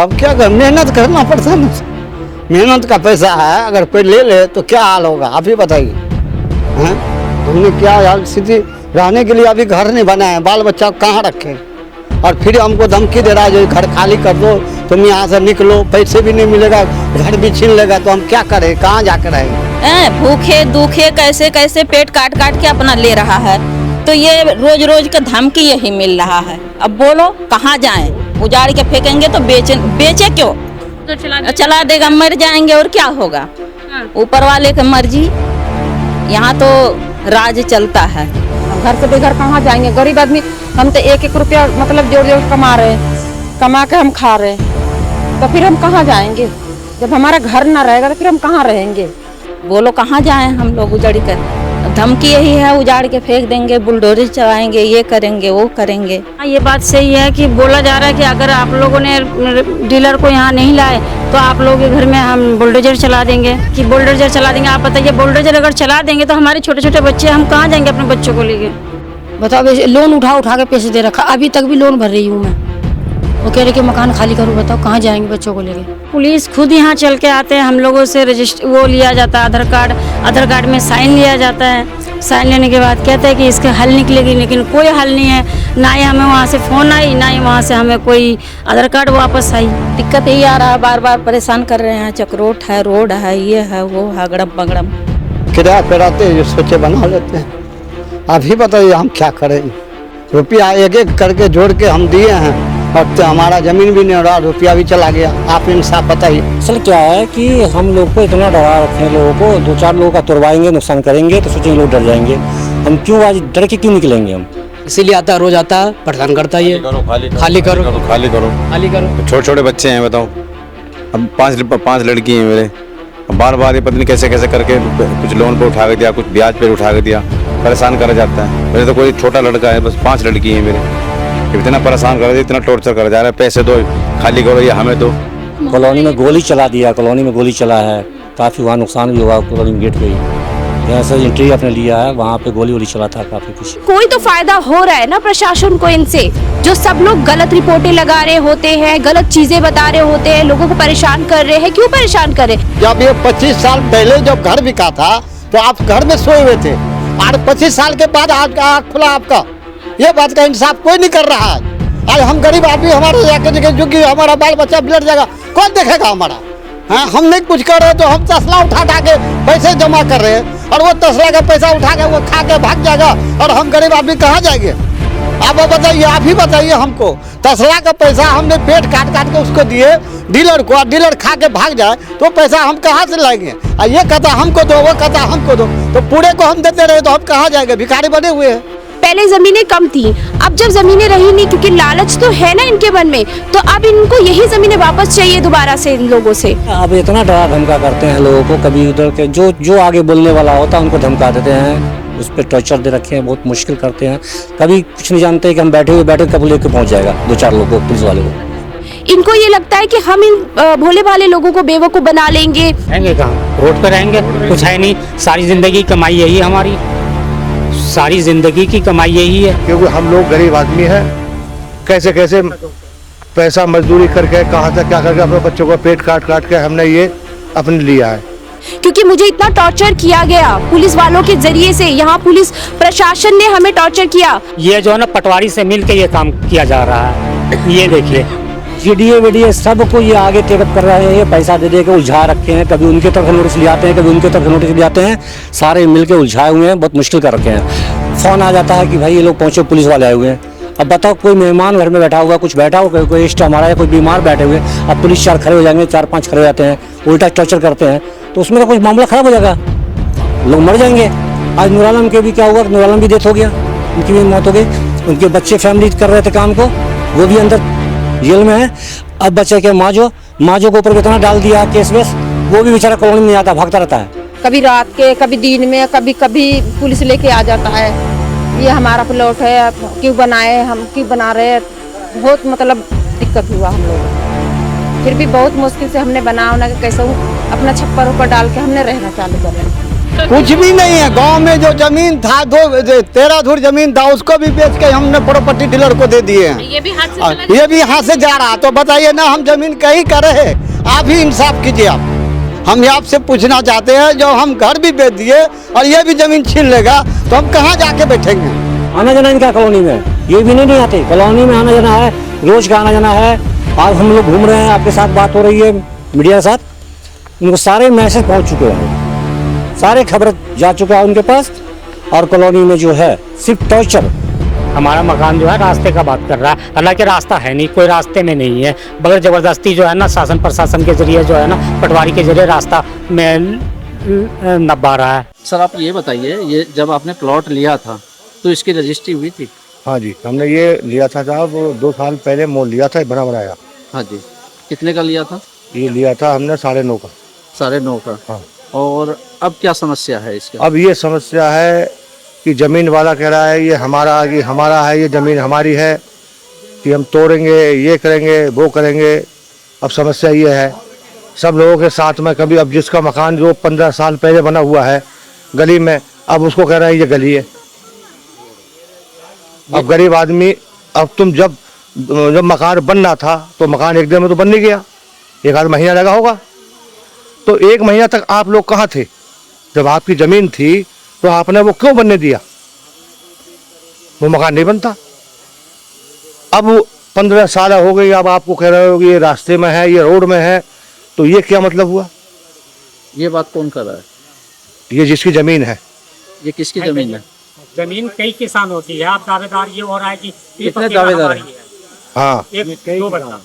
अब क्या कर, मेहनत करना पड़ता है ना। मेहनत का पैसा है, अगर कोई ले ले तो क्या हाल होगा आप ही बताइए। हैं, हमने क्या यार स्थिति, रहने के लिए अभी घर नहीं बना है, बाल बच्चा कहाँ रखें, और फिर हमको धमकी दे रहा है जो घर खाली कर दो, तुम यहाँ से निकलो, पैसे भी नहीं मिलेगा, घर भी छीन लेगा, तो हम क्या करें, कहाँ जाकर रहेंगे। भूखे दुखे कैसे कैसे पेट काट काट के अपना ले रहा है, तो ये रोज रोज का धमकी यही मिल रहा है। अब बोलो कहाँ जाएं, उजाड़ के फेंकेंगे तो बेचे क्यों, तो चला देगा, मर जाएंगे और क्या होगा। ऊपर वाले की मर्जी, यहाँ तो राज चलता है। घर से बेघर कहाँ जाएंगे, गरीब आदमी। हम तो एक एक रुपया मतलब जोड़ जोड़ कमा रहे हैं, कमा के हम खा रहे हैं, तो फिर हम कहाँ जाएंगे। जब हमारा घर ना रहेगा तो फिर हम कहाँ रहेंगे। बोलो कहाँ जाएं हम लोग उजाड़ कर, धमकी यही है, उजाड़ के फेंक देंगे, बुलडोजर चलाएंगे, ये करेंगे वो करेंगे। ये बात सही है कि बोला जा रहा है कि अगर आप लोगों ने डीलर को यहाँ नहीं लाए तो आप लोगों के घर में हम बुलडोजर चला देंगे, कि बुलडोजर चला देंगे। आप बताइए, बुलडोजर अगर चला देंगे तो हमारे छोटे छोटे बच्चे, हम कहाँ जाएंगे अपने बच्चों को लेके। बताओ, लोन उठा के पैसे दे रखा, अभी तक भी लोन भर रही हूँ मैं। वो कह रहे कि मकान खाली करूँ, बताओ कहाँ जाएंगे बच्चों को लेके। पुलिस खुद यहाँ चल के आते हैं, हम लोगों से रजिस्टर वो लिया जाता है, आधार कार्ड में साइन लिया जाता है। साइन लेने के बाद कहते हैं कि इसका हल निकलेगी, लेकिन कोई हल नहीं है। ना ही हमें वहाँ से फ़ोन आई, ना ही वहाँ से हमें कोई आधार कार्ड वापस आई। दिक्कत यही आ रहा है, बार बार परेशान कर रहे हैं। चक्रोट है, रोड है, ये है वो है, गड़म बगड़म किराया पेराते जो सोचे बना लेते हैं। अभी बताइए हम क्या करें, रुपया एक एक करके जोड़ के हम दिए हैं, और तो हमारा जमीन भी नहीं हो रहा, रुपया भी चला गया। आप इंसाफ बताइए। असल क्या है कि हम लोग को इतना डरा रखे हैं, लोगों को दो चार लोगों का तुड़वाएंगे, नुकसान करेंगे तो सोचेंगे लोग डर जाएंगे। हम क्यों आज डर के क्यों निकलेंगे हम। इसीलिए आता है, रोज आता है, परेशान करता है। ये खाली करो। छोटे छोटे बच्चे हैं, बताओ। अब पांच लड़की हैं मेरे, बार बार ये पत्नी कैसे कैसे करके कुछ लोन पे उठा के दिया, कुछ ब्याज पे उठा के दिया, परेशान करा जाता है। मेरे तो कोई छोटा लड़का है, बस 5 लड़की हैं मेरे, इतना परेशान कर रहे हैं, इतना टॉर्चर करा जा रहा है। पैसे दो, खाली करो, ये हमें दो। कॉलोनी में गोली चला दिया, कॉलोनी में गोली चला है, काफ़ी वहाँ नुकसान भी हुआ। कॉलोनी गेट पे जहाँ से एंट्री आपने लिया है वहाँ पे गोली चला था, काफ़ी कुछ। कोई तो फायदा हो रहा है ना प्रशासन को इनसे, जो सब लोग गलत रिपोर्टें लगा रहे होते हैं, गलत चीजें बता रहे होते हैं, लोगों को परेशान कर रहे हैं। क्यों परेशान करे। जब ये 25 साल पहले जब घर बिका था तो आप घर में सोए हुए थे, और 25 साल के बाद आँख खुला आपका। ये बात का इंसाफ कोई नहीं कर रहा है। आज हम गरीब आदमी, हमारे जाके जो कि हमारा बाल बच्चा बिगड़ जाएगा, कौन देखेगा हमारा। हाँ, हम नहीं कुछ कर रहे तो हम तसला उठा के पैसे जमा कर रहे हैं, और वो तसला का पैसा उठा के वो खा के भाग जाएगा, और हम गरीब आदमी कहाँ जाएंगे। आप बताइए, आप ही बताइए हमको। तसला का पैसा हमने पेट काट काट के उसको दिए डीलर को, और डीलर खा के भाग जाए तो पैसा हम कहाँ से लाएंगे। और ये कहता हमको दो, वो कहता हमको दो, तो पूरे को हम देते रहे तो हम कहाँ जाएंगे, भिखारी बने हुए हैं। पहले जमीनें कम थी, अब जब जमीनें रही नहीं, क्योंकि लालच तो है ना इनके मन में, तो अब इनको यही जमीनें वापस चाहिए दोबारा से इन लोगों से। अब इतना डरा धमका करते हैं लोगों को, कभी उधर के जो आगे बोलने वाला होता है उनको धमका देते हैं, उस पर टॉर्चर दे रखे हैं, बहुत मुश्किल करते हैं। कभी कुछ नहीं जानते कि हम बैठे कब लेके पहुंच जाएगा 2-4 लोगों को, पुलिस वाले को। इनको ये लगता है कि हम इन भोले भाले लोगों को बेवकूफ बना लेंगे। रहेंगे कहाँ, रोड पर रहेंगे, कुछ है नहीं। सारी जिंदगी कमाई यही है हमारी, सारी जिंदगी की कमाई यही है। क्योंकि हम लोग गरीब आदमी हैं, कैसे कैसे पैसा मजदूरी करके कहाँ से क्या करके अपने बच्चों को पेट काट काट के हमने ये अपने लिया है। क्योंकि मुझे इतना टॉर्चर किया गया पुलिस वालों के जरिए से, यहाँ पुलिस प्रशासन ने हमें टॉर्चर किया। ये जो है ना, पटवारी से मिलकर ये काम किया जा रहा है। ये देखिए, GDA सबको ये आगे टेकअप कर रहे हैं, ये पैसा दे दे के उलझा रखे हैं। कभी उनके तरफ नोटिस ले आते हैं, कभी उनके तरफ नोटिस ले आते हैं, सारे मिलके उलझाए हुए हैं, बहुत मुश्किल कर रखे हैं। फ़ोन आ जाता है कि भाई ये लोग पहुँचो, पुलिस वाले आए हुए हैं। अब बताओ, कोई मेहमान घर में बैठा हुआ, कुछ बैठा हुआ, कोई इष्ट हमारा या कोई बीमार बैठे हुए, अब पुलिस 4 खड़े हो जाएंगे, 4-5 खड़े हो जाते हैं, उल्टा टॉर्चर करते हैं, तो उसमें तो कुछ मामला खराब हो जाएगा, लोग मर जाएंगे। आज नूर आलम के भी क्या हुआ, नूर आलम भी डेथ हो गया, उनकी भी मौत हो गई। उनके बच्चे फैमिली कर रहे थे काम को, वो भी अंदर जेल में है। अब बच्चे के माजो के ऊपर कितना डाल दिया केस वेस, वो भी बेचारा कॉलोनी में नहीं आता, भागता रहता है। कभी रात के, कभी दिन में, कभी पुलिस लेके आ जाता है, ये हमारा प्लॉट है, क्यों बनाए, हम क्यों बना रहे हैं। बहुत मतलब दिक्कत हुआ हम लोग, फिर भी बहुत मुश्किल से हमने बना के कैसे अपना छप्पर ऊपर डाल के हमने रहना चालू कर रहे हैं। कुछ भी नहीं है। गांव में जो जमीन था 13 धुर जमीन था उसको भी बेच के हमने प्रॉपर्टी डीलर को दे दिए हैं। ये भी हाथ से चला ये भी हाथ से जा रहा। तो बताइए ना, हम जमीन कहीं करे है? आप ही इंसाफ कीजिए। आप हम आपसे पूछना चाहते हैं, जो हम घर भी बेच दिए और ये भी जमीन छीन लेगा तो हम कहाँ जाके बैठेंगे? आना जाना इनका कॉलोनी में, ये भी नहीं आते कॉलोनी में, आना जाना है, रोज का आना जाना है। आज हम लोग घूम रहे हैं, आपके साथ बात हो रही है मीडिया के साथ, उनको सारे मैसेज पहुंच चुके हैं, सारे खबर जा चुका है उनके पास। और कॉलोनी में जो है सिर्फ टॉर्चर। हमारा मकान जो है रास्ते का बात कर रहा है, हालांकि रास्ता है नहीं, कोई रास्ते में नहीं है, मगर जबरदस्ती जो है ना शासन प्रशासन के जरिए जो है ना पटवारी के जरिए रास्ता में नब्बा रहा है। सर आप ये बताइए, ये जब आपने प्लॉट लिया था तो इसकी रजिस्ट्री हुई थी? हाँ जी, हमने ये लिया था साहब 2 साल पहले, मोल लिया था बना बनाया। हाँ जी, कितने का लिया था? ये लिया था हमने 9.5 का। 9.5 का। हाँ। और अब क्या समस्या है इसके? अब ये समस्या है कि जमीन वाला कह रहा है ये हमारा है, ये जमीन हमारी है, कि हम तोड़ेंगे, ये करेंगे, वो करेंगे। अब समस्या ये है सब लोगों के साथ में, कभी अब जिसका मकान जो 15 साल पहले बना हुआ है गली में, अब उसको कह रहे हैं ये गली है। अब गरीब आदमी, अब तुम जब मकान बनना था तो मकान एक दिन में तो बन नहीं गया, 1 आध महीना लगा होगा। तो 1 महीना तक आप लोग कहाँ थे? जब आपकी जमीन थी तो आपने वो क्यों बनने दिया? वो मकान नहीं बनता। अब 15 साल हो गई, अब आपको कह रहे हो कि ये रास्ते में है, ये रोड में है, तो ये क्या मतलब हुआ? ये बात कौन कर रहा है? ये जिसकी जमीन है। ये किसकी जमीन है? जमीन कई किसान होती है, आप दावेदार ये हो रहा है कि कितने दावेदार हैं? हाँ, एक 2 बता।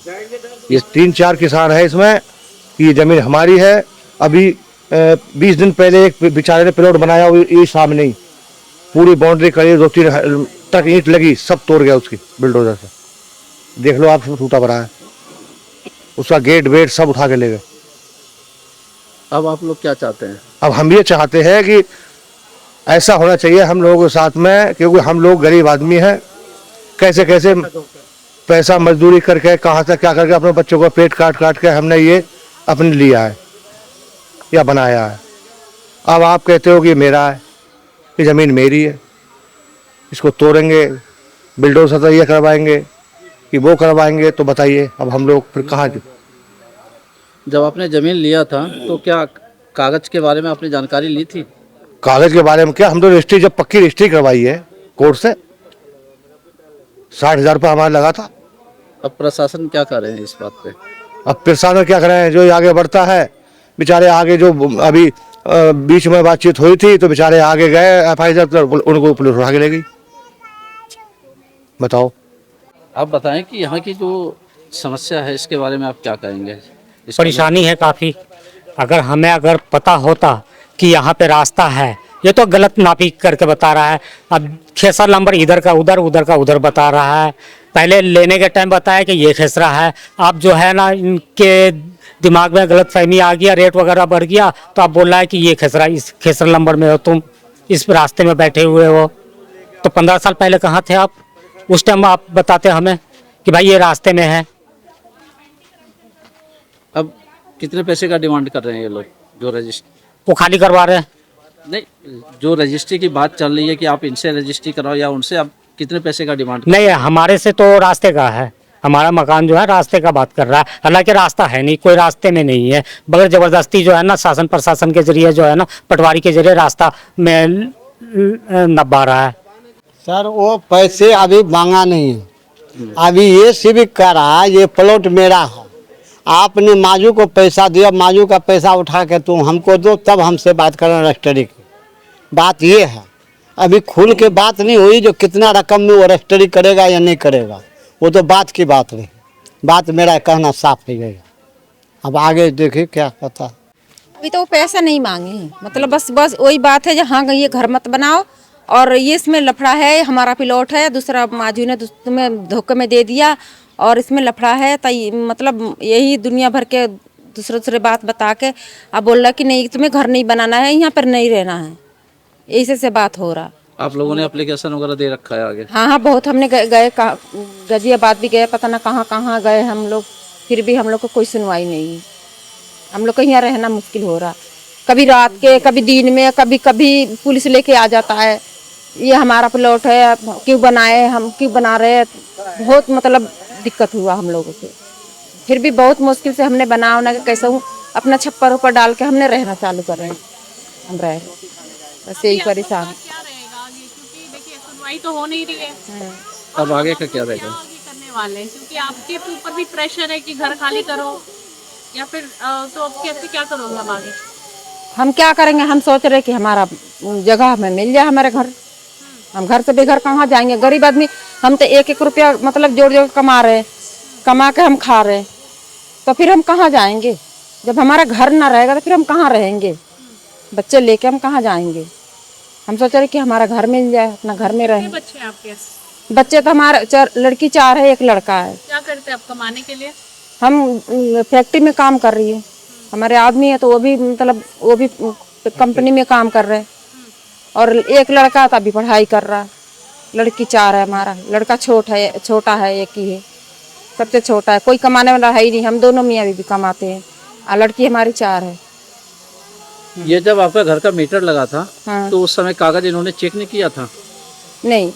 ये 3-4 किसान है इसमें कि ये जमीन हमारी है। अभी 20 दिन पहले एक बेचारे ने प्लॉट बनाया, ये सामने ही पूरी बाउंड्री करी, 2-3 तक ईंट लगी, सब तोड़ गया उसकी बुलडोजर से। देख लो आप, सब टूटा पड़ा है, उसका गेट वेट सब उठा के ले गए। अब आप लोग क्या चाहते हैं? अब हम ये चाहते हैं कि ऐसा होना चाहिए हम लोगों के साथ में, क्योंकि हम लोग गरीब आदमी हैं, कैसे कैसे पैसा मजदूरी करके कहाँ से क्या करके अपने बच्चों को पेट काट काट के हमने ये अपने लिया है या बनाया है। अब आप कहते हो कि मेरा है, ये ज़मीन मेरी है, इसको तोड़ेंगे, बिल्डोजर से ये करवाएंगे कि वो करवाएंगे, तो बताइए अब हम लोग फिर कहाँ? जब आपने ज़मीन लिया था तो क्या कागज़ के बारे में आपने जानकारी ली थी? कागज़ के बारे में क्या, हम तो रजिस्ट्री, जब पक्की रजिस्ट्री करवाई है कोर्ट से, 60,000 रुपये हमारा लगा था। अब प्रशासन क्या कर रहे हैं इस बात पे? अब प्रशासन क्या करें, जो आगे बढ़ता है बेचारे आगे, जो अभी बीच में बातचीत हुई थी तो बेचारे आगे गए, FIR उनको पुलिस उठा के ले गई। बताओ। आप बताएं कि यहाँ की जो समस्या है इसके बारे में आप क्या कहेंगे? परेशानी है काफ़ी। अगर पता होता कि यहाँ पे रास्ता है, ये तो गलत नापी करके बता रहा है। अब खेसरा नंबर इधर का उधर, उधर का उधर बता रहा है। पहले लेने के टाइम बताया कि ये खेसरा है, अब जो है ना इनके दिमाग में गलत फहमी आ गया, रेट वगैरह बढ़ गया, तो अब बोल रहा है कि ये खेसरा, इस खेसरा नंबर में हो तुम, इस रास्ते में बैठे हुए हो। तो 15 साल पहले कहाँ थे आप? उस टाइम आप बताते हमें कि भाई ये रास्ते में है। अब कितने पैसे का डिमांड कर रहे हैं ये लोग जो रजिस्ट्री? वो खाली करवा रहे हैं। नहीं, जो रजिस्ट्री की बात चल रही है कि आप इनसे रजिस्ट्री कराओ या उनसे, आप कितने पैसे का डिमांड? नहीं, हमारे से तो रास्ते का है, हमारा मकान जो है रास्ते का बात कर रहा है, हालांकि रास्ता है नहीं, कोई रास्ते में नहीं है, मगर जबरदस्ती जो है ना शासन प्रशासन के जरिए जो है ना पटवारी के जरिए रास्ता में नब्बा रहा है। सर वो पैसे अभी मांगा नहीं है, अभी ये सिर्फ कह रहा है ये प्लॉट मेरा है। आपने माजू को पैसा दिया, माजू का पैसा उठा के तुम हमको दो, तब हमसे बात करना रजिस्ट्री की बात ये है। अभी खुल के बात नहीं हुई जो कितना रकम में वो रजिस्ट्री करेगा या नहीं करेगा, वो तो बात की बात नहीं। बात मेरा कहना साफ ही गया, अब आगे देखिए क्या पता। अभी तो वो पैसा नहीं मांगे, मतलब बस वही बात है जो हाँ ये घर मत बनाओ और ये इसमें लफड़ा है, हमारा प्लॉट है, दूसरा माजू ने तुम्हें धोखे में दे दिया और इसमें लफड़ा है, तो मतलब यही दुनिया भर के दूसरे बात बता के अब बोल रहा कि नहीं तुम्हें घर नहीं बनाना है, यहाँ पर नहीं रहना है, ऐसे से बात हो रहा। आप लोगों ने एप्लीकेशन वगैरह दे रखा है आगे? हाँ, बहुत हमने गए गाजियाबाद भी गए, पता ना कहाँ गए हम लोग, फिर भी हम लोग को कोई सुनवाई नहीं। हम लोग को यहाँ रहना मुश्किल हो रहा। कभी रात के, कभी दिन में, कभी कभी पुलिस लेके आ जाता है, ये हमारा प्लॉट है, क्यों बनाए, हम क्यों बना रहे हैं। बहुत मतलब दिक्कत हुआ हम लोगों को। फिर भी बहुत मुश्किल से हमने बना के कैसे हूँ अपना छप्पर ऊपर डाल के हमने रहना चालू कर रहे हैं। हम रह रहे बस यही परेशान। क्या रहेगा आगे, क्योंकि देखिए सुनवाई तो हो नहीं रही है। अब आगे का क्या रहेगा? आगे करने वाले हैं, क्योंकि आपके ऊपर भी प्रेशर है कि घर खाली करो या फिर तो अब कैसे क्या करोगे हम आगे? हम क्या करेंगे, हम सोच रहे कि हमारा जगह हमें मिल जाए, हमारे घर। हम घर से बेघर कहाँ जाएंगे, गरीब आदमी। हम तो एक एक रुपया मतलब जोड़ जोड़ कमा रहे, कमा के हम खा रहे, तो फिर हम कहाँ जाएंगे? जब हमारा घर ना रहेगा तो फिर हम कहाँ रहेंगे? बच्चे लेके हम कहाँ जाएंगे? हम सोच रहे कि हमारा घर मिल जाए, अपना घर में रहें। बच्चे हैं आपके? बच्चे तो हमारे लड़की 4 है, एक लड़का है। क्या करते हैं आप कमाने के लिए? हम फैक्ट्री में काम कर रही हूँ। हमारे आदमी है तो वो भी मतलब वो भी कंपनी में काम कर रहे हैं, और एक लड़का तो अभी पढ़ाई कर रहा है। लड़की 4 है, हमारा लड़का छोटा है, एक ही है, सबसे छोटा है। कोई कमाने वाला है ही नहीं, हम दोनों मियाँ भी कमाते हैं, और लड़की हमारी 4 है। ये जब आपका घर का मीटर लगा था, हाँ। तो उस समय कागज इन्होंने चेक नहीं किया था? नहीं,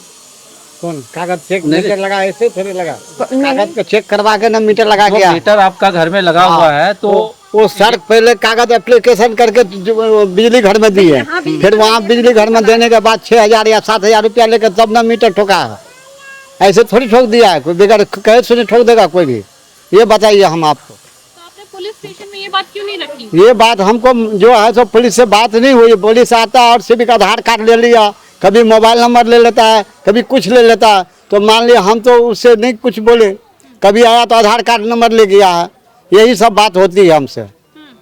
कौन कागज चेक नहीं, मीटर लगा, ऐसे थोड़ी लगा। नहीं। कागज को चेक करवा के ना मीटर लगा वो गया। मीटर आपका घर में लगा हुआ है, तो वो सर पहले कागज एप्लीकेशन करके बिजली घर में दिए, फिर वहाँ बिजली घर में देने के बाद 6,000 या 7,000 रुपया लेकर तब ना मीटर ठोका है। ऐसे थोड़ी ठोक दिया है, कोई बगैर कहे सुने ठोक देगा कोई भी? ये बताइए हम आपको। तो आपने पुलिस स्टेशन में ये बात क्यों नहीं रखी? ये बात हमको जो है सो पुलिस से बात नहीं हुई। पुलिस आता है और सिविक आधार कार्ड ले लिया, कभी मोबाइल नंबर ले लेता है, कभी कुछ ले लेता है। तो मान लिया हम तो उससे नहीं कुछ बोले, कभी आया तो आधार कार्ड नंबर ले गया है। यही सब बात होती है हमसे,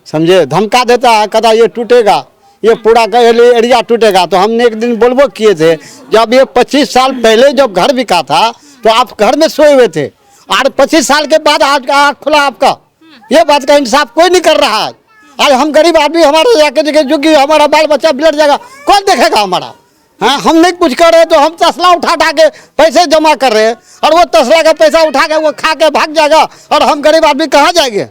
समझे। धमका देता है, कहता ये टूटेगा, ये पूरा एरिया टूटेगा। तो हमने एक दिन बोलबो किए थे, जब ये 25 साल पहले जब घर बिका था तो आप घर में सोए हुए थे, और 25 साल के बाद आज आँख खुला आपका। ये बात का इंसाफ कोई नहीं कर रहा है। आज हम गरीब आदमी, हमारे जाके देखे जो कि हमारा बाल बच्चा बिगड़ जाएगा, कौन देखेगा हमारा? हाँ, हम नहीं कुछ कर रहे तो हम तसला उठा के पैसे जमा कर रहे हैं, और वो तसला का पैसा उठा के वो खा के भाग जाएगा, और हम गरीब आदमी कहाँ जाएंगे?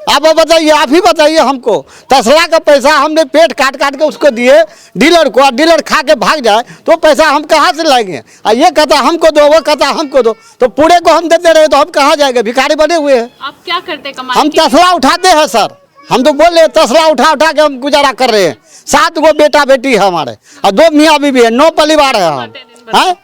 आप बताइए, आप ही बताइए हमको। तसला का पैसा हमने पेट काट के उसको दिए डीलर को, और डीलर खा के भाग जाए तो पैसा हम कहाँ से लाएंगे? और ये कहता हमको दो, वो कहता हमको दो, तो पूरे को हम देते रहे तो हम कहाँ जाएंगे? भिखारी बने हुए हैं। आप क्या करते कमाने? हम तसला उठाते हैं सर, हम तो बोल रहे तसला उठा के हम गुजारा कर रहे हैं। 7 गो बेटा बेटी है हमारे, और 2 मियाँ बीवी है, 9 परिवार है हम।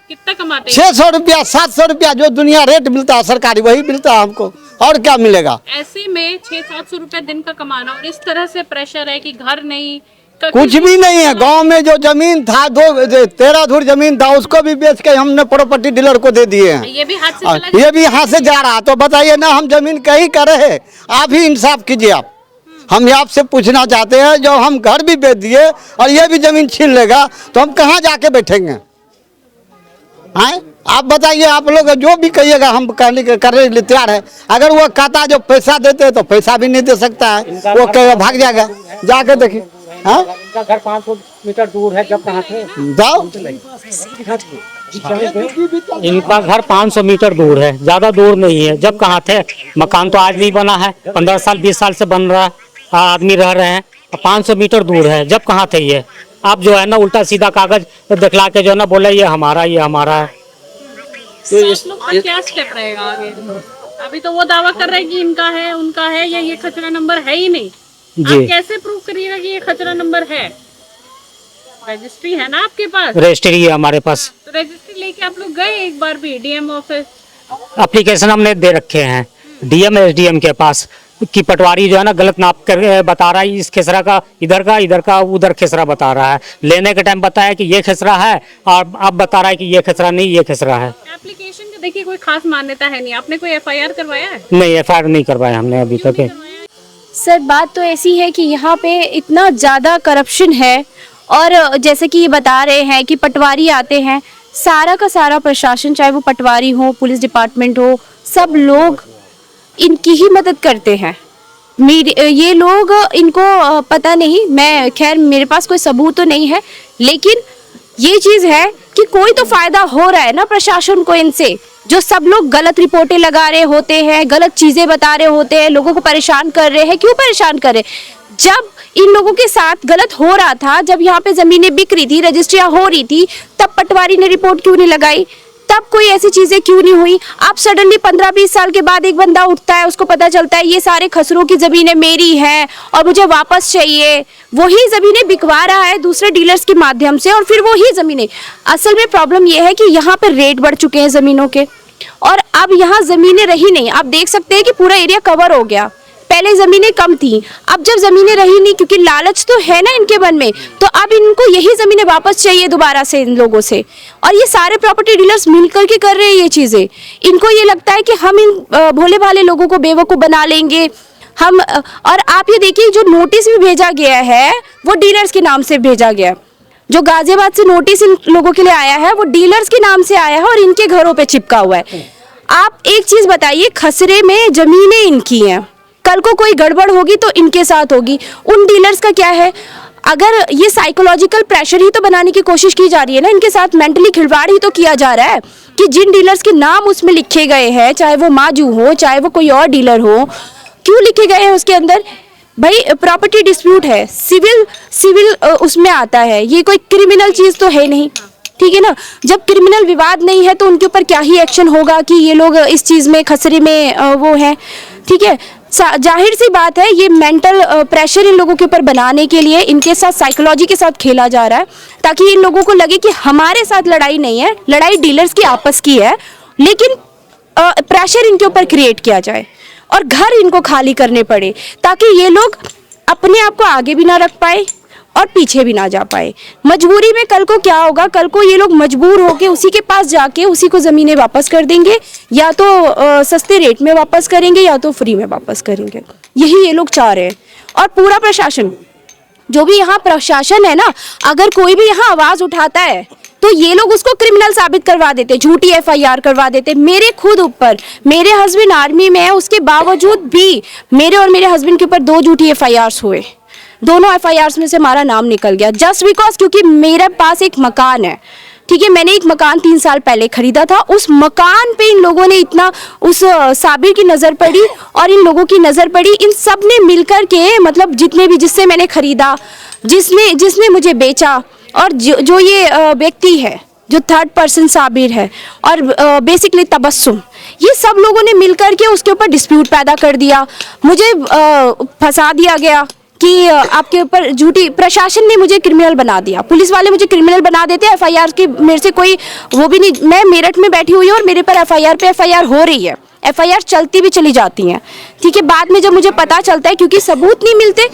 कितना कमाते? 600 रुपया 700 रुपया जो दुनिया रेट मिलता है सरकारी, वही मिलता है हमको, और क्या मिलेगा? ऐसे में 600-700 रुपए दिन का कमाना, और इस तरह से प्रेशर है कि घर नहीं, कुछ भी नहीं है। गांव में जो जमीन था, 13 धुर जमीन था, उसको भी बेच के हमने प्रॉपर्टी डीलर को दे दिए हैं। ये भी हाथ से चला ये भी हाथ से जा रहा। तो बताइए ना, हम जमीन कहीं करे है? आप ही इंसाफ कीजिए। आप हम आपसे पूछना चाहते हैं, जो हम घर भी बेच दिए और ये भी जमीन छीन लेगा तो हम कहाँ जाके बैठेंगे? हैं? आप बताइए, आप लोग जो भी कहिएगा हम करने के लिए तैयार है। अगर वो कहता जो पैसा देते हैं तो पैसा भी नहीं दे सकता है, वो कहेगा भाग जाएगा। जाके देखिए, हाँ, इनका घर 500 मीटर दूर है, जब कहाँ थे? जाओ। इनका घर 500 मीटर दूर है, ज्यादा दूर नहीं है। जब कहाँ थे? मकान तो आज नहीं बना है, 15 साल 20 साल से बन रहा है, आदमी रह रहे हैं। 500 मीटर दूर है, जब कहाँ थे ये? आप जो है ना उल्टा सीधा कागज दिखला के जो है ना बोले ये हमारा है। तो इस लोग का क्या स्टेप रहेगा आगे? अभी तो वो दावा कर रहे हैं कि इनका है, उनका है, या ये खचरा नंबर है ही नहीं। आप कैसे प्रूव करिएगा कि ये खचरा नंबर है? रजिस्ट्री है ना आपके पास? रजिस्ट्री है हमारे पास। तो रजिस्ट्री लेके आप लोग गए एक बार भी डीएम ऑफिस? एप्लीकेशन हमने दे रखे हैं डीएम एसडीएम के पास कि पटवारी जो है ना गलत नाप कर बता रहा है, इस खेसरा का इधर का उधर खेसरा बता रहा है। लेने के टाइम बताया कि ये खेसरा है, और अब बता रहा है कि ये खेसरा नहीं, ये खेसरा है। एप्लीकेशन का देखिए कोई खास मान्यता है नहीं। आपने कोई एफआईआर करवाया है? नहीं, एफआईआर नहीं करवाया हमने अभी तक। सर बात तो ऐसी है कि यहाँ पे इतना ज़्यादा करप्शन है, और जैसे कि ये बता रहे हैं कि पटवारी आते हैं, सारा का सारा प्रशासन, चाहे वो पटवारी हो, पुलिस डिपार्टमेंट हो, सब लोग इनकी ही मदद करते हैं। ये लोग इनको पता नहीं, मैं खैर मेरे पास कोई सबूत तो नहीं है, लेकिन ये चीज़ है कि कोई तो फायदा हो रहा है ना प्रशासन को इनसे। जो सब लोग गलत रिपोर्टें लगा रहे होते हैं, गलत चीज़ें बता रहे होते हैं, लोगों को परेशान कर रहे हैं। क्यों परेशान कर रहे हैं? जब इन लोगों के साथ गलत हो रहा था, जब यहाँ पे जमीनें बिक रही थी, रजिस्ट्रियां हो रही थी, तब पटवारी ने रिपोर्ट क्यों नहीं लगाई? तब कोई ऐसी चीजें क्यों नहीं हुई? अब सडनली 15-20 साल के बाद एक बंदा उठता है, उसको पता चलता है ये सारे खसरों की जमीनें मेरी हैं और मुझे वापस चाहिए। वही जमीनें बिकवा रहा है दूसरे डीलर्स के माध्यम से, और फिर वही जमीनें। असल में प्रॉब्लम यह है कि यहाँ पर रेट बढ़ चुके हैं जमीनों के, और अब यहाँ जमीनें रही नहीं। आप देख सकते हैं कि पूरा एरिया कवर हो गया। पहले जमीनें कम थी, अब जब जमीनें रही नहीं, क्योंकि लालच तो है ना इनके मन में, तो अब इनको यही जमीनें वापस चाहिए दोबारा से इन लोगों से। और ये सारे प्रॉपर्टी डीलर्स मिलकर के कर रहे हैं ये चीजें। इनको ये लगता है कि हम इन भोले भाले लोगों को बेवकूफ बना लेंगे हम। और आप ये देखिए, जो नोटिस भी भेजा गया है वो डीलर्स के नाम से भेजा गया। जो गाजियाबाद से नोटिस इन लोगों के लिए आया है वो डीलर्स के नाम से आया है और इनके घरों पे चिपका हुआ है। आप एक चीज बताइए, खसरे में जमीनें इनकी हैं, कल को कोई गड़बड़ होगी तो इनके साथ होगी। उन डीलर्स का क्या है? अगर ये साइकोलॉजिकल प्रेशर ही तो बनाने की कोशिश की जा रही है ना, इनके साथ मेंटली खिलवाड़ ही तो किया जा रहा है कि जिन डीलर्स के नाम उसमें लिखे गए हैं, चाहे वो माजू हो चाहे वो कोई और डीलर हो, क्यों लिखे गए हैं उसके अंदर? भाई प्रॉपर्टी डिस्प्यूट है, सिविल उसमें आता है, ये कोई क्रिमिनल चीज तो है नहीं, ठीक है ना। जब क्रिमिनल विवाद नहीं है तो उनके ऊपर क्या ही एक्शन होगा कि ये लोग इस चीज में खसरे में वो है, ठीक है। जाहिर सी बात है, ये मेंटल प्रेशर इन लोगों के ऊपर बनाने के लिए इनके साथ साइकोलॉजी के साथ खेला जा रहा है, ताकि इन लोगों को लगे कि हमारे साथ लड़ाई नहीं है, लड़ाई डीलर्स की आपस की है, लेकिन प्रेशर इनके ऊपर क्रिएट किया जाए और घर इनको खाली करने पड़े, ताकि ये लोग अपने आप को आगे भी ना रख पाए और पीछे भी ना जा पाए। मजबूरी में कल को क्या होगा? कल को ये लोग मजबूर होके उसी के पास जाके उसी को ज़मीनें वापस कर देंगे, या तो सस्ते रेट में वापस करेंगे या तो फ्री में वापस करेंगे। यही ये लोग चाह रहे हैं। और पूरा प्रशासन, जो भी यहाँ प्रशासन है ना, अगर कोई भी यहाँ आवाज़ उठाता है तो ये लोग उसको क्रिमिनल साबित करवा देते, झूठी FIR करवा देते। मेरे खुद ऊपर, मेरे हस्बैंड आर्मी में है, उसके बावजूद भी मेरे और मेरे हस्बैंड के ऊपर 2 झूठी FIRs हुए। दोनों FIRs में से हमारा नाम निकल गया, जस्ट बिकॉज क्योंकि मेरे पास एक मकान है, ठीक है। मैंने एक मकान 3 साल पहले खरीदा था, उस मकान पे इन लोगों ने इतना, उस साबिर की नज़र पड़ी और इन लोगों की नज़र पड़ी, इन सब ने मिलकर के, मतलब जितने भी, जिससे मैंने खरीदा, जिसने मुझे बेचा, और जो ये व्यक्ति है जो 3rd पर्सन साबिर है, और बेसिकली तबस्सुम, ये सब लोगों ने मिलकर के उसके ऊपर डिस्प्यूट पैदा कर दिया। मुझे फंसा दिया गया कि आपके ऊपर झूठी, प्रशासन ने मुझे क्रिमिनल बना दिया, पुलिस वाले मुझे क्रिमिनल बना देते हैं। FIR की मेरे से कोई वो भी नहीं, मैं मेरठ में बैठी हुई हूँ और मेरे पर FIR पे FIR हो रही है, FIR चलती भी चली जाती हैं, ठीक है। बाद में जब मुझे पता चलता है, क्योंकि सबूत नहीं मिलते,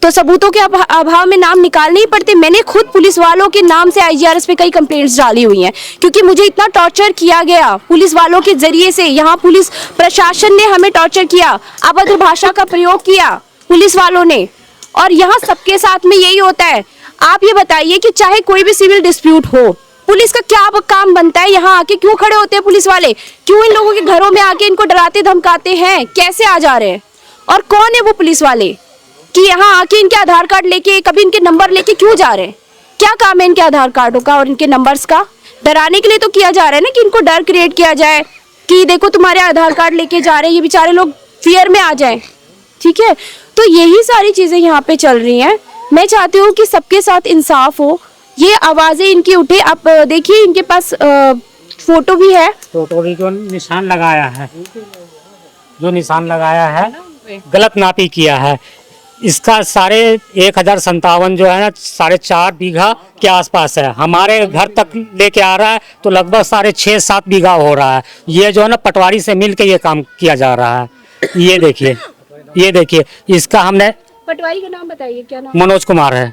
तो सबूतों के अभाव में नाम निकालने ही पड़ते। मैंने खुद पुलिस वालों के नाम से IGRS पे कई कंप्लेंट्स डाली हुई हैं, क्योंकि मुझे इतना टॉर्चर किया गया पुलिस वालों के जरिए से। यहाँ पुलिस प्रशासन ने हमें टॉर्चर किया, अभद्र भाषा का प्रयोग किया पुलिस वालों ने, और यहाँ सबके साथ में यही होता है। आप ये बताइए कि चाहे कोई भी सिविल डिस्प्यूट हो, पुलिस का क्या काम बनता है? यहाँ आके क्यों खड़े होते हैं पुलिस वाले? क्यों इन लोगों के घरों में आके इनको डराते धमकाते हैं? कैसे आ जा रहे हैं? और कौन है वो पुलिस वाले कि यहाँ आके इनके आधार कार्ड लेके, कभी इनके नंबर लेके क्यों जा रहे हैं? क्या काम है इनके आधार कार्डों का और इनके नंबर्स का? डराने के लिए तो किया जा रहा है ना, कि इनको डर क्रिएट किया जाए कि देखो तुम्हारे आधार कार्ड लेके जा रहे हैं, ये बेचारे लोग फियर में आ जाए, ठीक है। तो यही सारी चीज़ें यहाँ पे चल रही हैं। मैं चाहती हूँ कि सबके साथ इंसाफ हो, ये आवाज़ें इनकी उठे। आप देखिए, इनके पास फोटो भी है, फोटो भी, जो निशान लगाया है, जो निशान लगाया है, गलत नापी किया है। इसका सारे 1057 जो है ना, 4.5 बीघा के आसपास है। हमारे घर तक लेके आ रहा है तो लगभग 6.5-7 बीघा हो रहा है। ये जो है ना, पटवारी से मिल के ये काम किया जा रहा है। ये देखिए, ये देखिए, इसका हमने, पटवारी का नाम बताइए, क्या नाम? मनोज कुमार है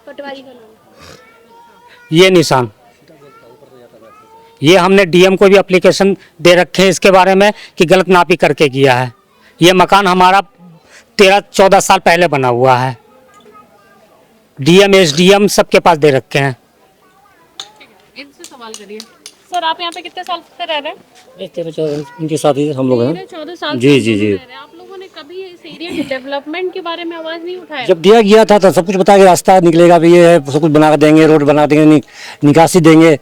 पटवारी का नाम। ये निशान, ये हमने DM को भी एप्लीकेशन दे रखे हैं इसके बारे में कि गलत नापी करके किया है। ये मकान हमारा 13-14 साल पहले बना हुआ है। DM SDM सबके पास दे रखे हैं। इनसे सवाल करिए। सर, आप यहाँ पे कितने साल से रह रहे हैं? 13-14 इनके साथ ही हम लोग हैं। 14 साल जी जी जी। आप लोगों ने कभी इस एरिया के डेवलपमेंट के बारे में आवाज नहीं उठाया? जब दिया गया था तो सब कुछ बताया, रास्ता निकलेगा भी, ये है, सब कुछ बना देंगे, रोड बना देंगे, निकासी देंगे।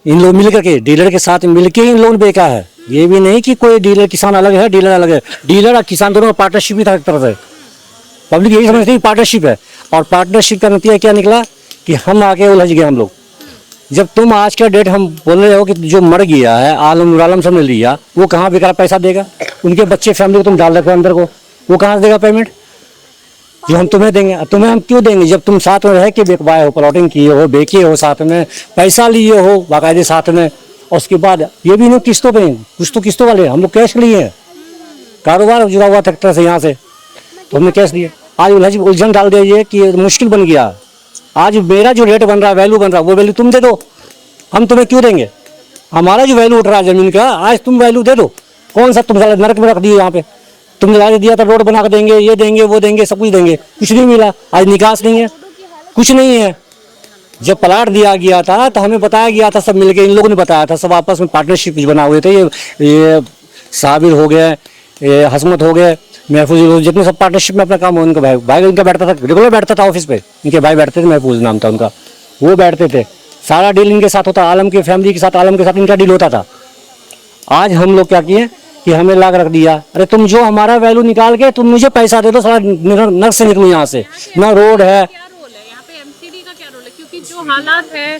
इन लोग मिल करके, डीलर के साथ मिलके इन लोग बेचा है। ये भी नहीं कि कोई डीलर किसान अलग है, डीलर अलग है। डीलर और किसान दोनों का पार्टनरशिप भी था एक तरह से। पब्लिक यही समझती है पार्टनरशिप है, और पार्टनरशिप का नतीजा क्या निकला कि हम आके उलझ गए हम लोग। जब तुम आज का डेट हम बोल रहे हो कि जो मर गया है आलम से लिया, वो कहाँ बेकार पैसा देगा? उनके बच्चे फैमिली को तुम डाल रखे हो अंदर को, वो कहाँ से देगा पेमेंट जो हम तुम्हें देंगे? तुम्हें हम क्यों देंगे जब तुम साथ में रह के बेचवाए हो, प्लॉटिंग किए हो, बेचे हो, साथ में पैसा लिए हो बाकायदे साथ में, और उसके बाद ये भी नहीं किस्तों पे, कुछ तो किस्तों वाले, हम लोग कैश लिए हैं, कारोबार जुड़ा हुआ था एक तरह से यहाँ से, तो हमने कैश दिए। आज उलझन डाल दीजिए कि मुश्किल बन गया। आज मेरा जो रेट बन रहा है, वैल्यू बन रहा है, वो वैल्यू तुम दे दो, हम तुम्हें क्यों देंगे? हमारा जो वैल्यू उठ रहा है जमीन का, आज तुम वैल्यू दे दो। कौन सा तुम नरक में रख दिए यहाँ पे? तुमने ला दिया था रोड बना कर देंगे, ये देंगे, वो देंगे, सब कुछ देंगे, कुछ नहीं मिला। आज निकास नहीं है, कुछ नहीं है। जब प्लाट दिया गया था तो हमें बताया गया था, सब मिलके इन लोगों ने बताया था, सब आपस में पार्टनरशिप बना हुए थे। ये साबिर हो गए, ये हसमत हो गए, महफूज, जितने सब पार्टनरशिप में अपना काम हो। उनका भाई उनका बैठता था, रेगुलर बैठता था ऑफिस पे, इनके भाई बैठते थे, महफूज नाम था उनका, वो बैठते थे। सारा डील इनके साथ होता, आलम की फैमिली के साथ, आलम के साथ इनका डील होता था। आज हम लोग क्या किए कि हमें लाग रख दिया, अरे तुम जो हमारा वैल्यू निकाल के तुम मुझे पैसा दे दो, सारा नर्क से निकलूं यहाँ से, ना रोड है। क्या रोल है यहाँ पे, एमसीडी का क्या रोल है? क्योंकि जो हालात है,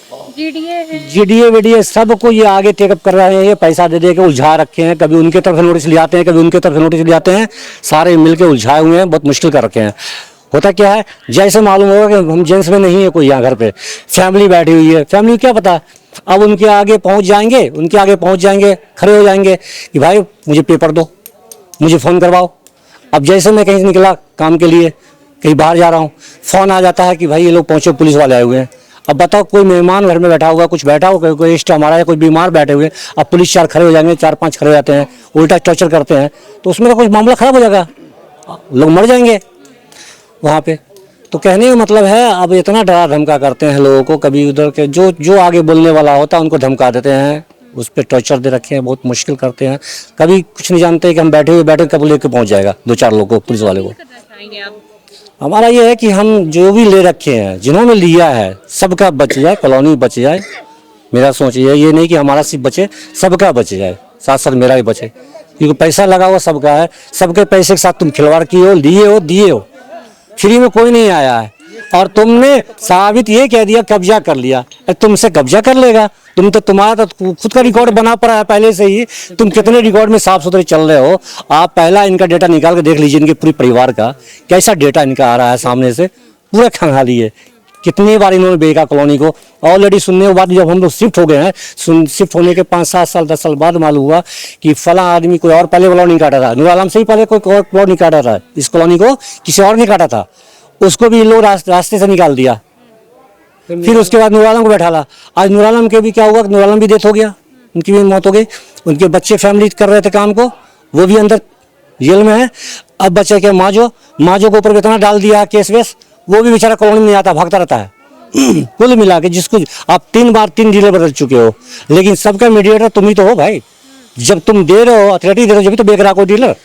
जीडीए वीडीए सबको ये आगे टेकअप कर रहे हैं, ये पैसा दे दे के उलझा रखे हैं। कभी उनके तरफ से नोटिस ले आते हैं, कभी उनके तरफ से नोटिस ले आते हैं, सारे मिलके उलझाए हुए हैं, बहुत मुश्किल कर रखे हैं। होता क्या है, जैसे मालूम होगा कि हम जेंट्स में नहीं है कोई यहाँ घर पे, फैमिली बैठी हुई है, फैमिली क्या पता, अब उनके आगे पहुँच जाएंगे, खड़े हो जाएंगे कि भाई मुझे पेपर दो, मुझे फ़ोन करवाओ। अब जैसे मैं कहीं से निकला काम के लिए, कहीं बाहर जा रहा हूँ, फ़ोन आ जाता है कि भाई ये लोग पहुँचो, पुलिस वाले आए हुए हैं। अब बताओ, कोई मेहमान घर में बैठा हुआ, कुछ बैठा हो, कोई इष्ट हमारा या कोई बीमार बैठे हुए, अब पुलिस 4 खड़े हो जाएंगे, 4-5 खड़े हो जाते हैं, उल्टा टॉर्चर करते हैं, तो उसमें तो कुछ मामला ख़राब हो जाएगा, लोग मर जाएंगे वहाँ पे। तो कहने का मतलब है, अब इतना डरा धमका करते हैं लोगों को, कभी उधर के जो आगे बोलने वाला होता है उनको धमका देते हैं, उस पर टॉर्चर दे रखे हैं, बहुत मुश्किल करते हैं। कभी कुछ नहीं जानते कि हम बैठे कब लेके पहुँच जाएगा 2-4 लोग को, पुलिस वाले को। हमारा ये है कि हम जो भी ले रखे हैं, जिन्होंने लिया है, सबका बच जाए, कॉलोनी बच जाए। मेरा सोच ये नहीं कि हमारा सिर्फ बचे, सबका बच जाए, साथ साथ मेरा भी बचे, क्योंकि पैसा लगा हुआ सबका है। सबके पैसे के साथ तुम खिलवाड़ किए हो, लिए हो, दिए हो, फ्री में कोई नहीं आया है। और तुमने साबित ये कह दिया कब्जा कर लिया, तुमसे कब्जा कर लेगा? तुम्हारा तो खुद का रिकॉर्ड बना पड़ा है पहले से ही, तुम कितने रिकॉर्ड में साफ सुथरे चल रहे हो। आप पहला इनका डेटा निकाल के देख लीजिए, इनके पूरे परिवार का कैसा डेटा इनका आ रहा है सामने से, पूरा खंगाली है। कितनी बार इन्होंने बेचा कॉलोनी को। ऑलरेडी सुनने के बाद जब हम लोग शिफ्ट हो गए हैं, शिफ्ट होने के 5-7 साल 10 साल बाद मालूम हुआ कि फला आदमी कोई और पहले प्लॉट नहीं काटा था, नूर आलम से ही पहले कोई और प्लॉट नहीं काटा था, इस कॉलोनी को किसी और ने काटा था, उसको भी लोग रास्ते से निकाल दिया। फिर उसके बाद नूर आलम को बैठा ला। आज नूर आलम के भी क्या हुआ, नूर आलम भी डेथ हो गया, उनकी भी मौत हो गई। उनके बच्चे फैमिली कर रहे थे काम को, वो भी अंदर जेल में है। अब बच्चे के माजो के ऊपर इतना डाल दिया केस वेस, वो भी बेचारा कॉलोनी में नहीं आता, भागता रहता है। कुल मिला के जिसको आप 3 बार 3 डीलर बदल चुके हो, लेकिन सबका मीडिएटर तुम ही तो हो भाई। जब तुम दे रहे हो, अथॉरिटी दे रहे हो, जब भी तो बेच रहा कोई डीलर।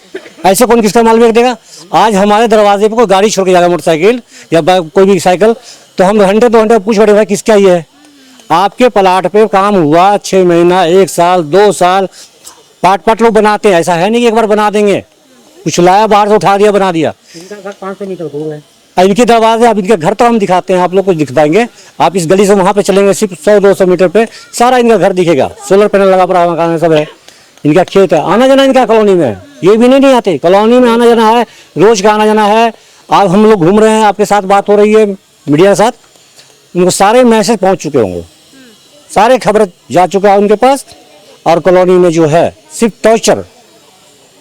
ऐसे कौन किसका माल बेच देगा? आज हमारे दरवाजे पे कोई गाड़ी छोड़ के जाएगा, मोटरसाइकिल या कोई भी साइकिल, तो हम घंटे 2 घंटे पूछ बैठे भाई किसका ये है। आपके प्लाट पे काम हुआ 6 महीना, 1 साल, 2 साल, पार्ट लोग बनाते हैं। ऐसा है नहीं कि एक बार बना देंगे, कुछ लाया बाहर से उठा दिया बना दिया। इनका घर 500 मीटर दूर है। इनके दरवाजे, अब इनके घर तो हम दिखाते हैं, आप लोग को दिखाएंगे। आप इस गली से वहाँ पे चलेंगे, सिर्फ 100-200 मीटर पे सारा इनका घर दिखेगा, सोलर पैनल लगा पड़ा मकान सब है, इनका खेत है। आना जाना इनका कॉलोनी में, ये भी नहीं आते कॉलोनी में, आना जाना है, रोज का आना जाना है। आज हम लोग घूम रहे हैं, आपके साथ बात हो रही है मीडिया के साथ, उनको सारे मैसेज पहुँच चुके होंगे, सारे खबर जा चुका है उनके पास। और कॉलोनी में जो है सिर्फ टॉर्चर,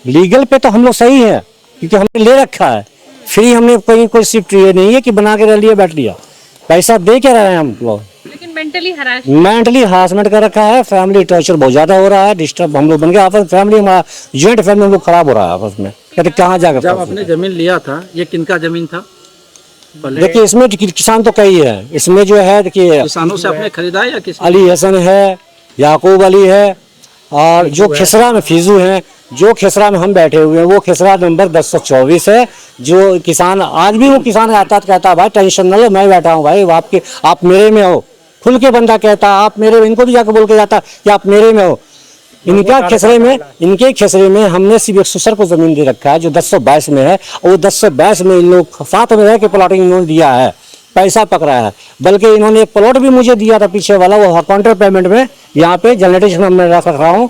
लीगल पे तो हम लोग सही है क्योंकि हमने ले रखा है, फ्री हमने कहीं कोई शिफ्ट ये नहीं है कि बना के रह लिया बैठ लिया, पैसा दे के रहे हैं हम लोग। लेकिन मेंटली हरासमेंट कर रखा है, फैमिली टॉर्चर बहुत ज्यादा हो रहा है, डिस्टर्ब हम लोग बन गए आपस, फैमिली हमारा जॉइंट फैमिली हम लोग खराब हो रहा है आपस में। कहते कहाँ जाकर जब आपने जमीन लिया था, ये किनका जमीन था? देखिए इसमें किसान तो कई है, इसमें जो है देखिए किसानों से आपने खरीदा या किसी? अली हसन है, याकूब अली है, और जो खिसरा में फीजू हैं, जो खिसरा में हम बैठे हुए हैं वो खिसरा नंबर 1024 है। जो किसान आज भी वो किसान आता कहता है भाई टेंशन न लो, मैं बैठा हूँ भाई, आप मेरे में हो, खुल के बंदा कहता आप मेरे, इनको भी जाकर बोल के जाता कि आप मेरे में हो। इनके खेसरे में हमने सिर्फ एक सुसर को जमीन दे रखा है जो 1022 में है, और वो 1022 में इन लोग साथ में रह के प्लॉटिंग इन्होंने दिया है, पैसा पकड़ा है। बल्कि इन्होंने एक प्लॉट भी मुझे दिया था पीछे वाला, वो काउंटर पेमेंट में यहाँ पे जनरेटर में मैं रख रहा हूँ,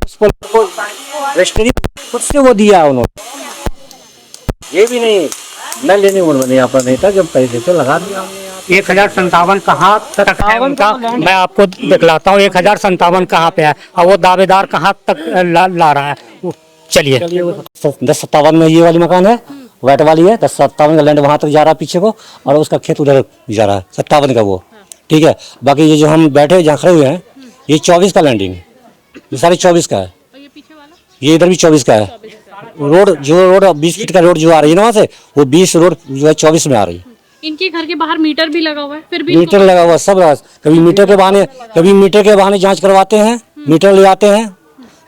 उस प्लॉट को रजिस्ट्री खुद से वो दिया है उन्होंने। ये भी नहीं मैं लेने में यहाँ पर नहीं था, जब पैसे तो लगा दिया। 1057 कहाँ तक है उनका, मैं आपको दिखलाता हूँ 1057 कहाँ पे है और वो दावेदार कहाँ तक ला रहा है। चलिए 1057 में ये वाली मकान है, वाइट वाली है, 1057 का लैंड वहां तक जा रहा है पीछे को, और उसका खेत उधर जा रहा है 57 का वो, ठीक है। बाकी ये जो हम बैठे जहाँ खड़े हुए हैं ये 24 का लैंडिंग, ये साढ़े 24 का है, ये इधर भी 24 का है। रोड 20 फीट का रोड जो आ रही है ना वहाँ से, वो 20 रोड जो है 24 में आ रही है। इनके घर के बाहर मीटर भी लगा हुआ है, फिर भी मीटर लगा हुआ सब रहा। कभी मीटर के बहाने जांच करवाते हैं, मीटर ले आते हैं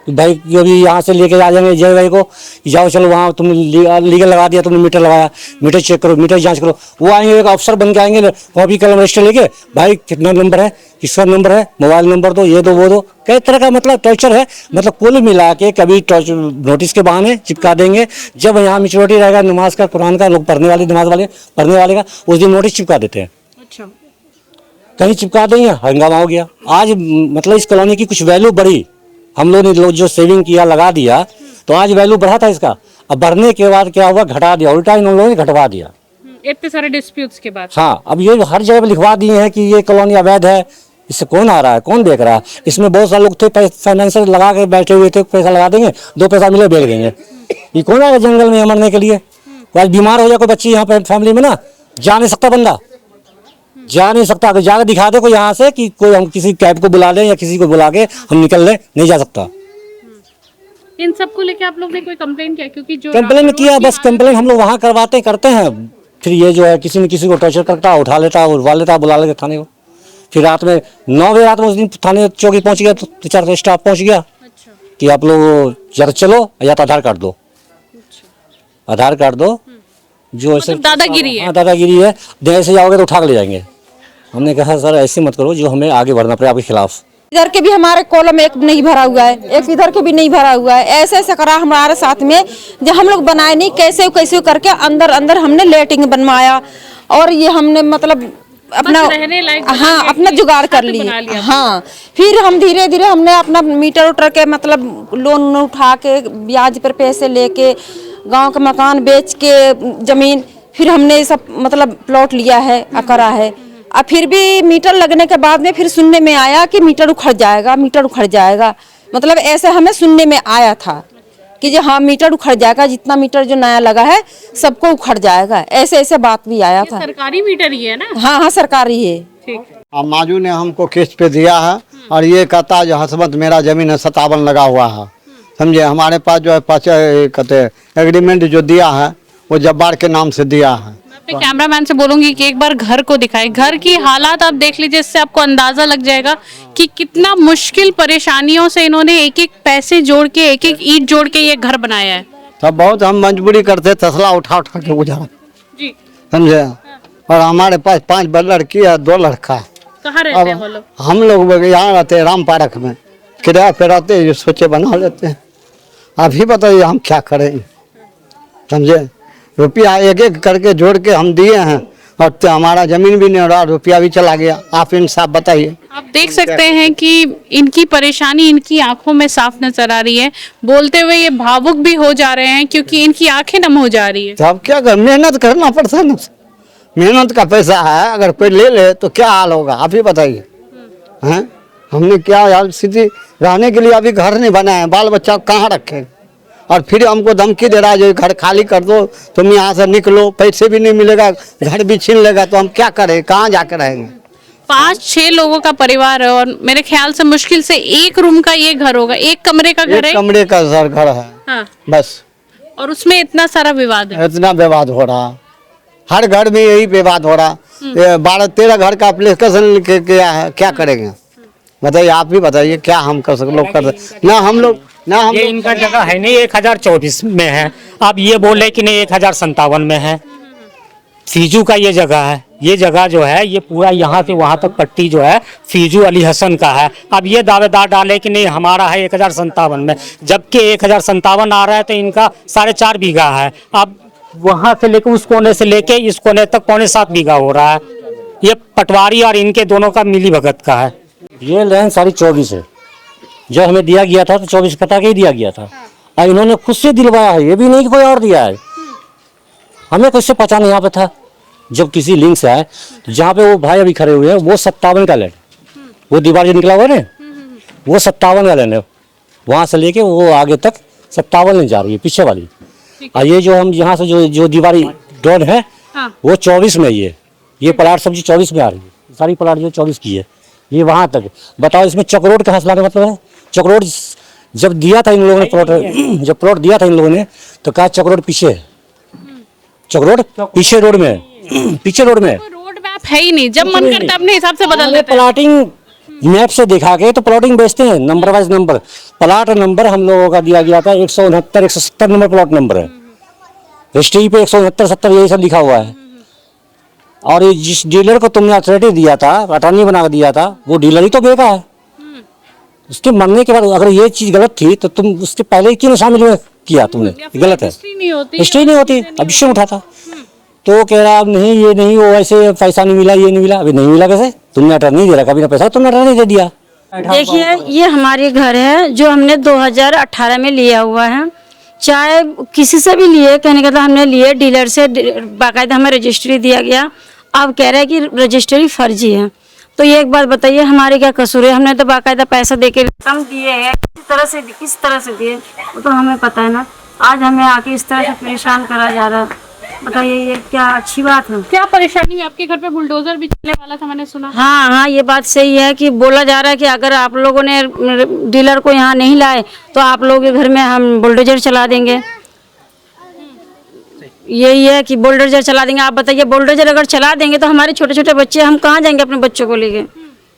भाई, अभी यहाँ से लेके आ जाएंगे जय भाई को, जाओ चलो वहाँ तुम लीगल लगा दिया, तुमने मीटर लगाया, मीटर चेक करो, मीटर जांच करो। वो आएंगे एक अफसर बन के आएंगे, कॉपी कलम रजिस्टर लेके, भाई कितना नंबर है, किसका नंबर है, मोबाइल नंबर दो, ये दो वो दो, कई तरह का मतलब टॉर्चर है। मतलब कुल मिला के कभी नोटिस के बहाने चिपका देंगे, जब यहाँ मेच्योरिटी रहेगा नमाज का, कुरान का, लोग पढ़ने वाले का उस दिन नोटिस चिपका देते हैं। अच्छा, कहीं चिपका देंगे, हंगामा हो गया। आज मतलब इस कॉलोनी की कुछ वैल्यू बढ़ी, हम लोग ने जो सेविंग किया लगा दिया, तो आज वैल्यू बढ़ा था इसका, अब बढ़ने के बाद क्या हुआ, घटा दिया, उल्टा इन लोगों ने घटवा दिया। इतने सारे डिस्प्यूट्स के बाद। हाँ, अब ये हर जगह पे लिखवा दिए हैं कि ये कॉलोनी अवैध है, इससे कौन आ रहा है, कौन देख रहा है। इसमें बहुत सारे लोग थे फाइनेंशियल लगा के बैठे हुए थे, पैसा लगा देंगे, 2 पैसा मिले बेच देंगे। ये कौन आएगा जंगल में मरने के लिए। आज बीमार हो जाए कोई बच्ची यहाँ पे फैमिली में ना, जा नहीं सकता बंदा, जा नहीं सकता। अगर जाकर दिखा दे कोई यहाँ से कि कोई हम किसी कैब को बुला लें या किसी को बुला के हम निकल लें, नहीं जा सकता। इन सब को लेके आप लोग ने कोई कंप्लेन किया? क्योंकि जो कंप्लेन किया, बस कंप्लेन हम लोग वहाँ करते हैं, फिर ये जो है किसी न किसी को टॉर्चर करता है, उठा लेता है, उठवा लेता है, बुला लेता थाने को। फिर रात में 9 बजे रात में उस दिन थाने चौकी पहुँच गया, तो 4 स्टाफ पहुँच गया कि आप लोग जरा चलो या तो आधार कार्ड दो, आधार कार्ड दो, जो ऐसे दादागिरी है। हाँ, दादागिरी है, ऐसे जाओगे तो उठा के ले जाएंगे। हमने कहा सर ऐसे मत करो, जो हमें आगे बढ़ना पड़े आपके खिलाफ। इधर के भी हमारे कॉलम एक नहीं भरा हुआ है, एक इधर के भी नहीं भरा हुआ है, ऐसे ऐसे करा हमारे साथ में, जो हम लोग बनाए नहीं, कैसे करके अंदर हमने लेटिंग बनवाया, और ये हमने मतलब अपना हाँ अपना जुगाड़ कर लिया। हाँ, फिर हम धीरे धीरे हमने अपना मीटर उटर के मतलब लोन उठा के ब्याज पर पैसे लेके गांव का मकान बेच के जमीन, फिर हमने सब मतलब प्लॉट लिया है, करा है। अब फिर भी मीटर लगने के बाद में फिर सुनने में आया कि मीटर उखड़ जाएगा, मतलब ऐसे हमें सुनने में आया था कि जो हाँ मीटर उखड़ जाएगा, जितना मीटर जो नया लगा है सबको उखड़ जाएगा, ऐसे बात भी आया था। सरकारी मीटर ही है ना? हाँ सरकारी है। ठीक। माजू ने हमको केस पे दिया है, और ये कहता है जो हसमत मेरा जमीन है 57 लगा हुआ है, समझे। हमारे पास जो है कहते एग्रीमेंट जो दिया है वो जब्बार के नाम से दिया है। मैं कैमरामैन से बोलूंगी कि एक बार घर को दिखाए, घर की हालात आप देख लीजिए, इससे आपको अंदाजा लग जाएगा कि कितना मुश्किल परेशानियों से इन्होंने एक एक पैसे जोड़ के, एक एक ईंट जोड़ के ये घर बनाया है। तब बहुत हम मजबूरी करते, तसला उठा के गुजारा, जी समझे। और हमारे पास 5 लड़की है, 2 लड़का है। कहाँ रहते हैं वो लोग? हम लोग यहाँ रहते हैं राम पार्क में, किराया पे रहते हैं, सोचे बना लेते हैं। अभी बताइए हम क्या करें, समझे। रुपया एक एक करके जोड़ के हम दिए हैं, और तो हमारा जमीन भी नहीं हो रहा, रुपया भी चला गया। आप इंसाफ बताइए। आप देख सकते हैं कि इनकी परेशानी इनकी आंखों में साफ नजर आ रही है, बोलते हुए ये भावुक भी हो जा रहे हैं क्योंकि इनकी आंखें नम हो जा रही है। तो अब क्या कर, मेहनत करना पड़ता है ना, मेहनत का पैसा है, अगर कोई ले ले तो क्या हाल होगा आप ही बताइए। हैं, हमने क्या यार स्थिति, रहने के लिए अभी घर नहीं बना है, बाल बच्चा कहाँ रखे, और फिर हमको धमकी दे रहा है जो घर खाली कर दो, तुम यहाँ से निकलो, पैसे भी नहीं मिलेगा, घर भी छीन लेगा, तो हम क्या करें, कहाँ जाकर रहेंगे। 5-6 लोगों का परिवार है, और मेरे ख्याल से मुश्किल से 1 रूम का ये घर होगा, 1 कमरे का घर है। 1 कमरे का सर घर है। हाँ। बस, और उसमें इतना सारा विवाद है, इतना विवाद हो रहा, हर घर में यही विवाद हो रहा। 12-13 घर का एप्लीकेशन किया है, क्या करेंगे बताइए, आप भी बताइए, क्या हम कर सकते, लोग कर ना हम लोग ना हम ये इनका जगह है नहीं 1024 में है, आप ये बोल रहे कि नहीं 1057 में है। सीजू का ये जगह है, ये जगह जो है ये पूरा यहाँ से वहाँ तक पट्टी जो है फीजू अली हसन का है। अब ये दावेदार डाले कि नहीं हमारा है 1057 में, जबकि 1057 आ रहा है तो इनका 4.5 बीघा है। अब वहाँ से लेकर उस कोने से लेके इस कोने तक 6.25 बीघा हो रहा है। ये पटवारी और इनके दोनों का मिली भगत का है। ये लैंड सारी 24 है, जो हमें दिया गया था तो 24 कटा के ही दिया गया था, और इन्होंने खुद से दिलवाया है, ये भी नहीं कि कोई और दिया है। हमें कैसे पहचान यहाँ पे था, जब किसी लिंक से आए तो जहाँ पे वो भाई अभी खड़े हुए हैं वो 57 का लैंड, वो दीवार जो निकला हुआ है ना वो 57 का लैंड है, वहाँ से लेके वो आगे तक 57 नहीं जा रही है पीछे वाली। और ये जो हम यहाँ से जो दीवारी डोन है वो 24 में, ये प्लाट सब्जी 24 में आ रही है, सारी प्लाट जो 24 की है ये वहाँ तक। बताओ इसमें चक्रोड का हंसला का मतलब है, चक्रोड जब दिया था इन लोगों ने प्लॉट, जब प्लॉट दिया था इन लोगों ने तो कहा चक्रोड पीछे है, चक्रोड पीछे रोड में, पीछे रोड में रोड मैप है ही नहीं, जब मन करता अपने हिसाब से बदल देते हैं। प्लाटिंग मैप से दिखा के तो प्लॉटिंग बेचते हैं, number wise number, plot number हम लोगों का दिया गया था 169 170 नंबर प्लॉट नंबर है, रजिस्ट्री पे 169 70 यही सब लिखा हुआ है। और ये जिस डीलर को तुमने अथॉरिटी दिया था, अटॉर्नी बना कर दिया था, वो डीलर ही तो बेका है। उसके मरने के बाद अगर ये चीज गलत थी तो तुम उसके पहले क्यों शामिल में किया तुमने, गलत है, रजिस्ट्री नहीं होती, हिस्ट्री नहीं होती, ऑब्जेक्शन उठा था। तो कह रहा अब नहीं ये नहीं, वो ऐसे पैसा नहीं मिला, ये नहीं मिला। अभी नहीं मिला कैसे, तुमने अटॉर्नी दे रखा, बिना पैसा तुमने अटॉर्नी दे दिया। देखिए ये हमारे घर है जो हमने 2018 में लिया हुआ है, चाहे किसी से भी लिए, कहने का था हमने लिए डीलर से, बाकायदा हमें रजिस्ट्री दिया गया। अब कह रहे हैं कि रजिस्ट्री फर्जी है, तो ये एक बात बताइए हमारे क्या कसूर है? हमने तो बाकायदा पैसा देके हम दिए हैं, किस तरह से दिए वो तो हमें पता है ना। आज हमें आके इस तरह से परेशान करा जा रहा है, बताइए ये क्या अच्छी बात है? क्या परेशानी है? आपके घर पे बुलडोजर भी चलने वाला था मैंने सुना। हाँ, ये बात सही है कि बोला जा रहा है कि अगर आप लोगों ने डीलर को यहाँ नहीं लाए तो आप लोगों के घर में हम बुलडोजर चला देंगे। यही है कि बुलडोजर चला देंगे। आप बताइए बुलडोजर अगर चला देंगे तो हमारे छोटे छोटे बच्चे, हम कहाँ जाएंगे अपने बच्चों को लेके?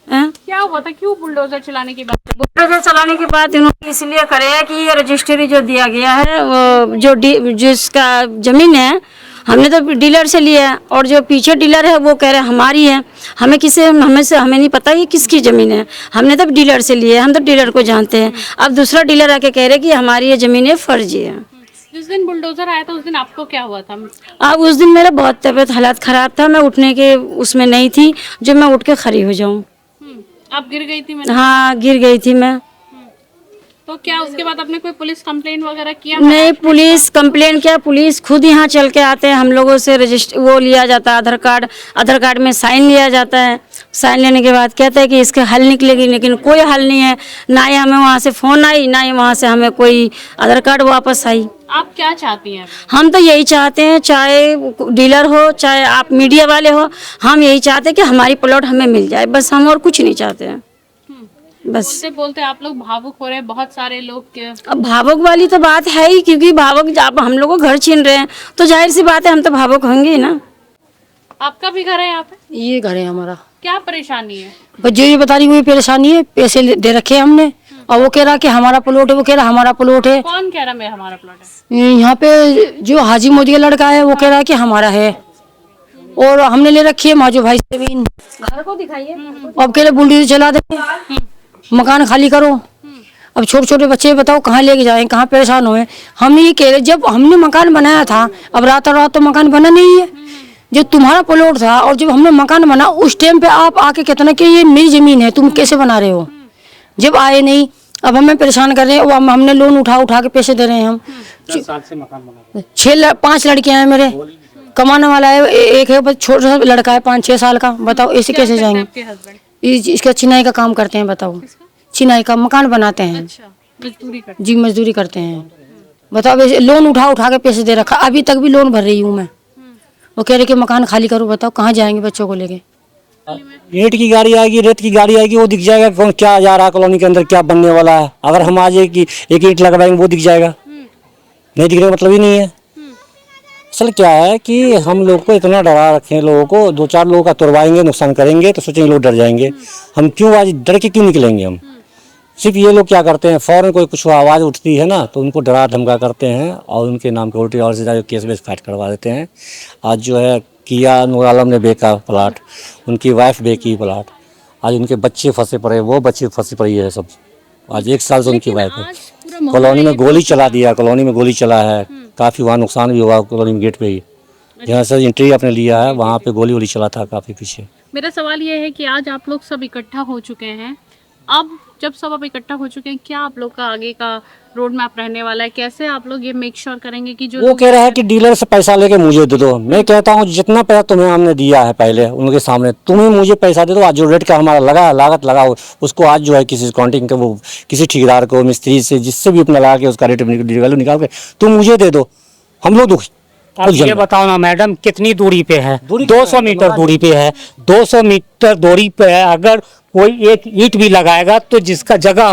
क्या हुआ था, क्यों बुलडोजर चलाने की बात? बुलडोजर चलाने के बाद इन्होंने इसलिए करे है कि ये रजिस्ट्री जो दिया गया है वो जिसका जमीन है हमने तो डीलर से लिया है, और जो पीछे डीलर है वो कह रहे हैं हमारी है। हमें नहीं पता ये किसकी ज़मीन है, हमने तो डीलर से लिया है, हम तो डीलर को जानते हैं। अब दूसरा डीलर आके कह रहे कि हमारी ये ज़मीनें फर्जी है। जिस दिन बुलडोजर आया था उस दिन आपको क्या हुआ था? अब उस दिन मेरा बहुत तबीयत हालात ख़राब था, मैं उठने के उसमें नहीं थी जो मैं उठ के खड़ी हो जाऊँ। आप गिर गई थी? हाँ, गिर गई थी मैं। तो क्या उसके बाद आपने कोई पुलिस कंप्लेंट वगैरह किया? नहीं, पुलिस कंप्लेन क्या, पुलिस खुद यहाँ चल के आते हैं, हम लोगों से वो लिया जाता है आधार कार्ड में साइन लिया जाता है। साइन लेने के बाद कहते हैं कि इसके हल निकलेगी, लेकिन कोई हल नहीं है। ना ही हमें वहाँ से फ़ोन आई, ना ही वहाँ से हमें कोई आधार कार्ड वापस आई। आप क्या चाहती हैं? हम तो यही चाहते हैं, चाहे डीलर हो चाहे आप मीडिया वाले हो, हम यही चाहते हैं कि हमारी प्लॉट हमें मिल जाए, बस हम और कुछ नहीं चाहते हैं। बस बोलते बोलते आप लोग भावुक हो रहे हैं, बहुत सारे लोग के। अब भावुक वाली तो बात है ही, क्योंकि भावुक जब हम लोग को घर छीन रहे हैं तो जाहिर सी बात है हम तो भावुक होंगे ही ना। आपका भी घर है यहाँ पे? ये घर है हमारा। क्या परेशानी है? बस जो ये बता रही हुई परेशानी है, पैसे दे रखे हैं हमने और वो कह रहा कि हमारा प्लॉट है, वो कह रहा हमारा प्लॉट है। कौन कह रहा है हमारा प्लॉट है? यहाँ पे जो हाजी मोदी का लड़का है वो कह रहा है कि हमारा है, और हमने ले रखी है माजो भाई से जमीन। घर को दिखाइए। अब कह रहे बुलडोजर चला दे, मकान खाली करो। अब छोटे छोटे बच्चे बताओ कहाँ लेके जाएं, कहाँ परेशान हुए। हम ये कह रहे जब हमने मकान बनाया था, अब रातों रात तो मकान बना नहीं है, जो तुम्हारा प्लॉट था और जब हमने मकान बना उस टाइम पे आप आके कहते ना कि ये मेरी जमीन है, तुम कैसे बना रहे हो? जब आए नहीं, अब हमें परेशान कर रहे हैं। हमने लोन उठा के पैसे दे रहे हैं। हम 10 साल से मकान बना, 5 लड़के हैं मेरे, कमाने वाला है एक है, बस छोटा सा लड़का है 5-6 साल का। बताओ ऐसे कैसे जाएंगे? इसका चिनाई का काम करते हैं। बताओ, चिनाई का मकान बनाते हैं। जी, मजदूरी करते हैं। बताओ, लोन उठा के पैसे दे रखा, अभी तक भी लोन भर रही हूँ मैं। वो कह रहे कि मकान खाली करो। बताओ कहाँ जाएंगे बच्चों को लेके? ईंट की गाड़ी आएगी, रेत की गाड़ी आएगी, वो दिख जाएगा कौन क्या जा रहा है कॉलोनी के अंदर, क्या बनने वाला है। अगर हम आज एक ईंट लगवाएंगे वो दिख जाएगा, नहीं दिखने का मतलब ही नहीं है। असल क्या है कि हम लोग को इतना डरा रखे हैं, लोगों को 2-4 लोगों का तोड़वाएंगे, नुकसान करेंगे तो सोचेंगे लोग डर जाएंगे। हम क्यों आज डर के क्यों निकलेंगे? हम सिर्फ ये लोग क्या करते हैं, फौरन कोई कुछ आवाज़ उठती है ना तो उनको डरा धमका करते हैं और उनके नाम के उल्टी और से केस बेस फाइट करवा देते हैं। आज जो है किया नूर आलम ने बेचा प्लाट, उनकी वाइफ बेची प्लाट, आज उनके बच्चे फंसे पड़े, वो बच्चे फंसी पड़ी है सब। आज 1 साल से उनकी वाइफ है। कॉलोनी में गोली चला दिया, कॉलोनी में गोली चला है, काफ़ी वहाँ नुकसान भी हुआ कॉलोनी में गेट पे ही, जहाँ से एंट्री आपने लिया है वहाँ पे गोली चला था काफ़ी पीछे। मेरा सवाल ये है कि आज आप लोग सब इकट्ठा हो चुके हैं, अब जब सब आप इकट्ठा हो चुके हैं, क्या आप लोग का आगे का रोड मैप रहने वाला है? कैसे आप लोग ये मेक श्योर करेंगे कि जो वो कह रहा है कि डीलर से पैसा लेके मुझे दे दो। मैं कहता हूँ जितना पैसा तुम्हें हमने दिया है पहले उनके सामने, तुम्हें मुझे पैसा दे दो। आज जो रेट का हमारा लगा लागत लगाओ उसको, आज जो है किसी काउंटिंग के वो किसी ठेकेदार को, मिस्त्री से, जिससे भी अपना लगा के उसका रेट वैल्यू निकाल के तुम मुझे दे दो, हम लोग दुखी। अब ये बताओ ना मैडम, कितनी दूरी पे है? 200 मीटर दूरी पे है। 200 मीटर दूरी पे है, अगर कोई एक ईंट भी लगाएगा तो जिसका जगह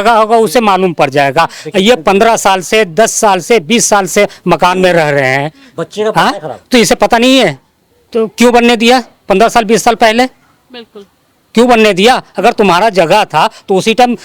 होगा उसे मालूम पड़ जाएगा। ये 15 साल से, 10 साल से, 20 साल से मकान में रह रहे हैं बच्चे का तो इसे पता नहीं है तो क्यों बनने दिया 15 साल 20 साल पहले? बिल्कुल क्यों बनने दिया? अगर तुम्हारा जगह था तो उसी टाइम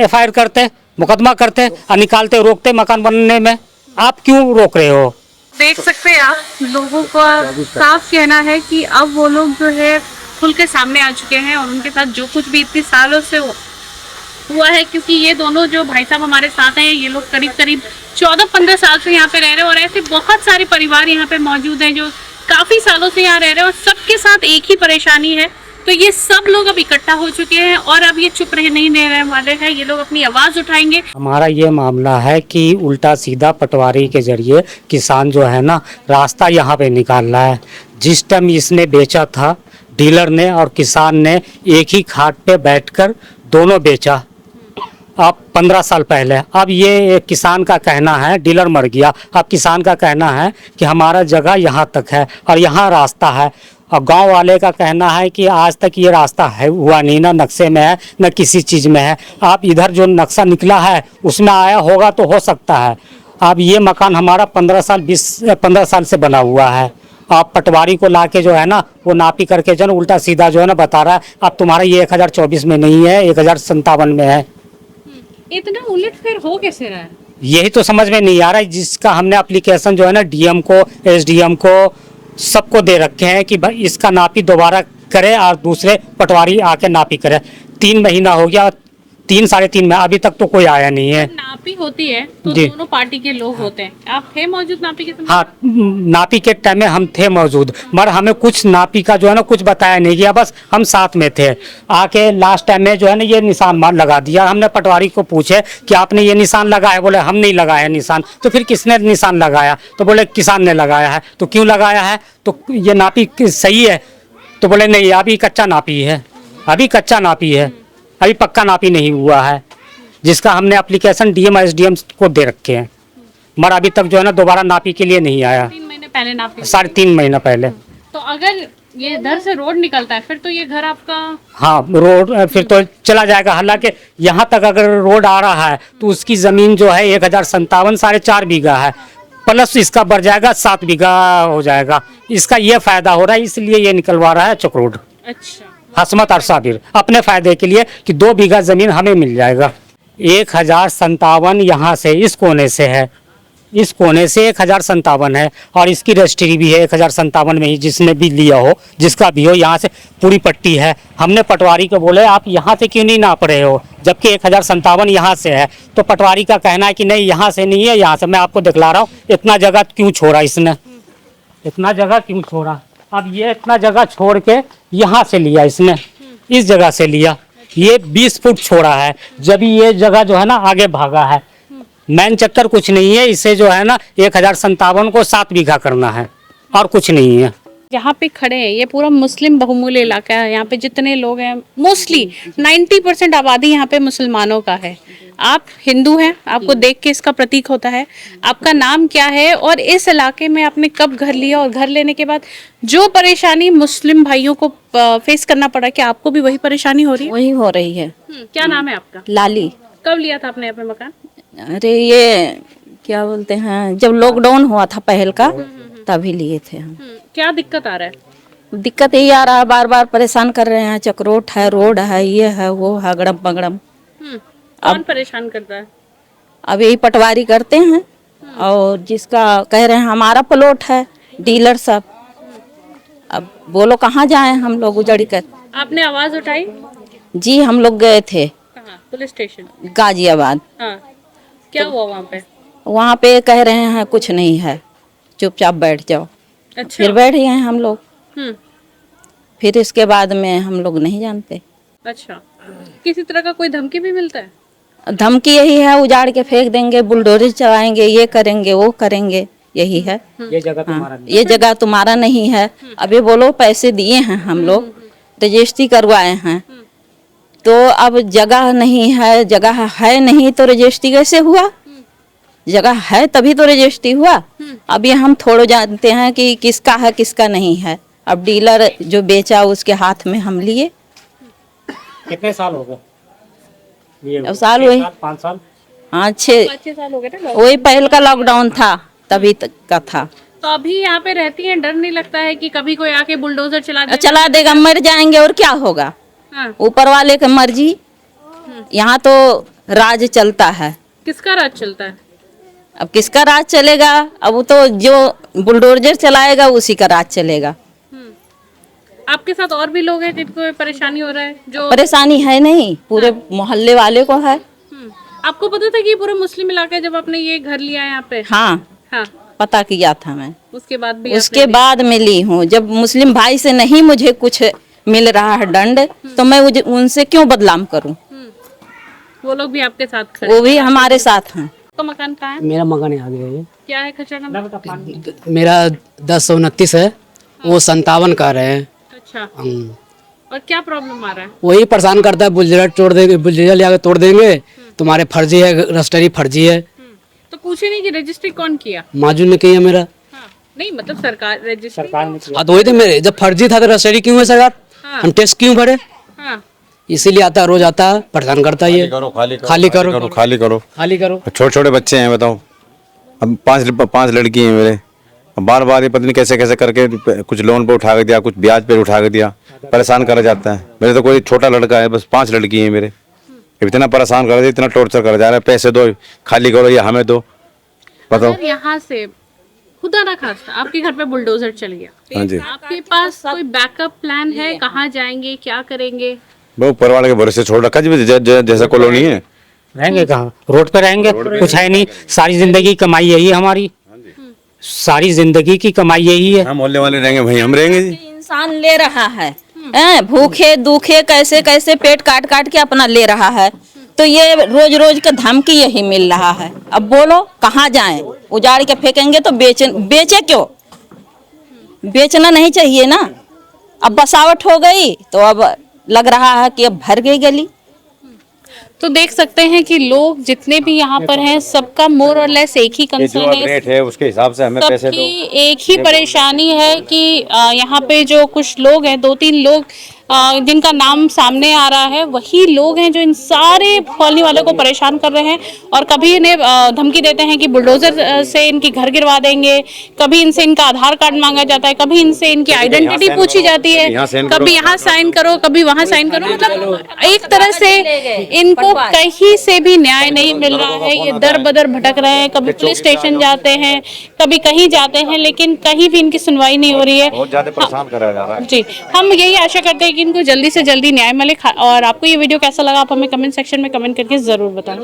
FIR करते, मुकदमा करते और निकालते, रोकते मकान बनने में। आप क्यों रोक रहे हो? देख सकते हैं आप, लोगों का साफ कहना है कि अब वो लोग जो है खुल के सामने आ चुके हैं और उनके साथ जो कुछ भी इतने सालों से हुआ है, क्योंकि ये दोनों जो भाई साहब हमारे साथ हैं, ये लोग करीब करीब 14-15 साल से यहाँ पे रह रहे हैं और ऐसे बहुत सारे परिवार यहाँ पे मौजूद हैं जो काफी सालों से यहाँ रह रहे हैं और सबके साथ एक ही परेशानी है। तो ये सब लोग अब इकट्ठा हो चुके हैं और अब ये चुप रह नहीं रहने वाले हैं, ये लोग अपनी आवाज उठाएंगे। हमारा ये मामला है कि उल्टा सीधा पटवारी के जरिए किसान जो है ना रास्ता यहाँ पे निकाल रहा है। जिस टाइम इसने बेचा था डीलर ने और किसान ने एक ही खाट पे बैठकर दोनों बेचा, अब 15 साल पहले। अब ये किसान का कहना है, डीलर मर गया, अब किसान का कहना है कि हमारा जगह यहाँ तक है और यहाँ रास्ता है। और गांव वाले का कहना है कि आज तक ये रास्ता है हुआ नहीं, ना नक्शे में है न किसी चीज़ में है। आप इधर जो नक्शा निकला है उसमें आया होगा तो हो सकता है। अब ये मकान हमारा 15 साल से बना हुआ है। आप पटवारी को लाके जो है ना वो नापी करके जो है उल्टा सीधा जो है ना बता रहा है अब तुम्हारा ये 1024 में नहीं है, 1057 में है। इतना उलट फेर हो कैसे रहा है? यही तो समझ में नहीं आ रहा है, जिसका हमने एप्लीकेशन जो है ना DM को, SDM को, सबको दे रखे हैं कि भाई इसका नापी दोबारा करे और दूसरे पटवारी आके नापी करे। 3 महीना हो गया, 3-3.5 में अभी तक तो कोई आया नहीं है। नापी होती है तो जी। दोनों पार्टी के लोग होते हैं, आप थे मौजूद नापी के समय? हाँ, नापी के टाइम में हम थे मौजूद, मगर हमें कुछ नापी का जो है ना कुछ बताया नहीं गया, बस हम साथ में थे। आके लास्ट टाइम में जो है ना ये निशान लगा दिया। हमने पटवारी को पूछे कि आपने ये निशान लगाया? बोले हम नहीं लगाया निशान। तो फिर किसने निशान लगाया? तो बोले किसान ने लगाया है। तो क्यों लगाया है? तो ये नापी सही है? तो बोले नहीं, अभी कच्चा नापी है, अभी कच्चा नापी है, अभी पक्का नापी नहीं हुआ है, जिसका हमने एप्लीकेशन DM SDM को दे रखे हैं, मगर अभी तक जो है ना दोबारा नापी के लिए नहीं आया। 3 महीने पहले नापी? 3.5 महीना पहले। तो अगर ये इधर से रोड निकलता है फिर तो ये घर आपका? हाँ, रोड फिर तो चला जाएगा। हालांकि यहाँ तक अगर रोड आ रहा है तो उसकी ज़मीन जो है 1057 4.5 बीघा है, प्लस इसका बढ़ जाएगा 7 बीघा हो जाएगा। इसका ये फायदा हो रहा है, इसलिए ये निकलवा रहा है चक रोड। अच्छा, हसमत और साबिर अपने फायदे के लिए कि 2 बीघा जमीन हमें मिल जाएगा। 1057 यहाँ से इस कोने से है, इस कोने से 1057 है और इसकी रजिस्ट्री भी है 1057 में ही, जिसने भी लिया हो, जिसका भी हो, यहाँ से पूरी पट्टी है। हमने पटवारी को बोले आप यहाँ से क्यों नहीं नाप रहे हो, जबकि 1057 यहाँ से है। तो पटवारी का कहना है कि नहीं यहाँ से नहीं है, यहाँ से। मैं आपको दिखला रहा हूँ, इतना जगह क्यों छोड़ा इसने, इतना जगह क्यों छोड़ा। अब ये इतना जगह छोड़ के यहाँ से लिया इसने, इस जगह से लिया, ये 20 फुट छोड़ा है, जब ये जगह जो है ना आगे भागा है। मैन चक्कर कुछ नहीं है, इसे जो है ना 1057 को 7 बीघा करना है और कुछ नहीं है। जहाँ पे खड़े हैं ये पूरा मुस्लिम बहुमूल्य इलाका है। यहाँ पे जितने लोग हैं मोस्टली 90% आबादी यहाँ पे मुसलमानों का है। आप हिंदू हैं, आपको देख के इसका प्रतीक होता है। आपका नाम क्या है और इस इलाके में आपने कब घर लिया, और घर लेने के बाद जो परेशानी मुस्लिम भाइयों को फेस करना पड़ा, क्या आपको भी वही परेशानी हो रही है? वही हो रही है। क्या नाम है आपका? लाली। कब लिया था आपने यहाँ पे मकान? अरे ये क्या बोलते हैं, जब लॉकडाउन हुआ था पहल का तभी लिए थे हम। क्या दिक्कत आ रहा है? दिक्कत यही आ रहा है, बार बार परेशान कर रहे हैं, चक्रोट है, रोड है, ये है, वो है, गड़म पगड़म। कौन परेशान करता है? अब यही पटवारी करते हैं, और जिसका कह रहे हैं हमारा प्लॉट है, डीलर सब। अब बोलो कहाँ जाएं हम लोग उजड़ कर। आपने आवाज उठाई? जी हम लोग गए थे कहाँ? Police station? गाजियाबाद। हाँ, क्या हुआ वहाँ पे? वहाँ पे कह रहे हैं कुछ नहीं है, चुपचाप बैठ जाओ। अच्छा। फिर बैठ गए हम लोग। हम्म। फिर इसके बाद में हम लोग नहीं जानते। अच्छा, किसी तरह का कोई धमकी भी मिलता है? धमकी यही है, उजाड़ के फेंक देंगे, बुलडोजर चलाएंगे, ये करेंगे वो करेंगे, यही है। ये जगह तुम्हारा हाँ, ये जगह तुम्हारा नहीं है। अभी बोलो पैसे दिए हैं हम लोग, रजिस्ट्री करवाए हैं, तो अब जगह नहीं है, जगह है नहीं तो रजिस्ट्री कैसे हुआ? जगह है तभी तो रजिस्ट्री हुआ। अभी हम थोड़ा जानते हैं कि किसका है किसका नहीं है। अब डीलर जो बेचा उसके हाथ में हम लिए। कितने साल हो गए? अब साल हुए 5 साल। हाँ 6 साल हो गए ना? वही पहले का लॉकडाउन था तभी तक का था। तो अभी यहाँ पे रहती हैं, डर नहीं लगता है कि कभी कोई आके बुलडोजर चला देगा, मर जाएंगे और क्या होगा? हाँ। ऊपर वाले की मर्जी। यहाँ तो राज चलता है। किसका राज चलता है? अब किसका राज चलेगा? अब वो तो जो बुलडोजर चलाएगा उसी का राज चलेगा। आपके साथ और भी लोग हैं जिनको परेशानी हो रहा है? जो परेशानी है नहीं, पूरे मोहल्ले वाले को है। आपको पता था कि ये पूरा मुस्लिम इलाका है जब आपने ये घर लिया है यहाँ पे? हाँ, हाँ। पता किया था मैं। उसके बाद भी उसके बाद में ली हूँ। जब मुस्लिम भाई से नहीं मुझे कुछ मिल रहा है दंड, तो मैं उनसे क्यों बदनाम करूँ? वो लोग भी आपके साथ खड़े? वो भी हमारे साथ हैं। तो मकान कहाँ है? मेरा मकान यहाँ गया है। क्या है खचरा नंबर? मेरा 1029 है, वो 57 का है। अच्छा। और क्या प्रॉब्लम आ रहा है? वही परेशान करता है, बुलडोजर तोड़ देंगे, बुलडोजर ले आके तोड़ देंगे, तुम्हारे फर्जी है, रजिस्ट्री फर्जी है। तो पूछे नहीं कि रजिस्ट्री कौन किया? माजू ने की है मेरा। हाँ। नहीं मतलब सरकार रजिस्ट्री। हाँ तो वही तो मेरे, जब फर्जी था तो रजिस्ट्री क्यों है सरकार? हाँ। हम टैक्स क्यों भरे? हाँ। इसीलिए आता है, रोज आता है, परेशान करता है ये। खाली करो। छोटे छोटे बच्चे हैं, बताओ। अब पांच लड़की हैं मेरे। बार बार ये पता नहीं कैसे कैसे करके कुछ लोन पे उठा के दिया, कुछ ब्याज पे उठा के दिया, परेशान करा जाता है। मेरे तो कोई छोटा लड़का है, बस 5 लड़की हैं मेरे। इतना परेशान कर दिया, इतना टॉर्चर करा जा रहा है, पैसे दो, खाली करो या हमें दो। बताओ। यहाँ से खुदा ना खास्ता आपके घर पे बुलडोजर चल गया, हाँ जी। आपके पास कोई बैकअप प्लान है? कहाँ जाएंगे, क्या करेंगे? वो ऊपर वाले के भरोसे छोड़ रखा जी, जैसा कॉलोनी है। रहेंगे कहाँ? रोड पे रहेंगे, कुछ है नहीं। सारी जिंदगी कमाई यही है हमारी, सारी जिंदगी की कमाई यही है। हम मोहल्ले वाले रहेंगे, वहीं हम रहेंगे जी। इंसान ले रहा है, भूखे दुखे कैसे कैसे पेट काट काट के अपना ले रहा है, तो ये रोज रोज का धमकी यही मिल रहा है। अब बोलो कहाँ जाएं? उजाड़ के फेंकेंगे तो बेचे क्यों? बेचना नहीं चाहिए ना। अब बसावट हो गई तो अब लग रहा है कि अब भर गई गली। तो देख सकते हैं कि लोग जितने भी यहाँ पर हैं सबका मोर और लेस एक ही कंसर्न है, रेट है उसके हिसाब से हमें पैसे दो। सबकी एक ही परेशानी है कि यहाँ पे जो कुछ लोग हैं, 2-3 लोग जिनका नाम सामने आ रहा है, वही लोग हैं जो इन सारे कॉलोनी वालों को परेशान कर रहे हैं। और कभी इन्हें धमकी देते हैं कि बुलडोजर से इनकी घर गिरवा देंगे, कभी इनसे इनका आधार कार्ड मांगा जाता है, कभी इनसे इनकी आइडेंटिटी पूछी जाती है, कभी यहाँ साइन करो, कभी वहाँ साइन करो। मतलब एक तरह से इनको कहीं से भी न्याय नहीं मिल रहा है। ये दर बदर भटक रहे हैं, कभी पुलिस स्टेशन जाते हैं, कभी कहीं जाते हैं, लेकिन कहीं भी इनकी सुनवाई नहीं हो रही है। बहुत ज्यादा परेशान करा जा रहा है जी, हम यही आशा करते हैं कि इनको जल्दी से जल्दी न्याय मिले। और आपको ये वीडियो कैसा लगा आप हमें कमेंट सेक्शन में कमेंट करके जरूर बताएं।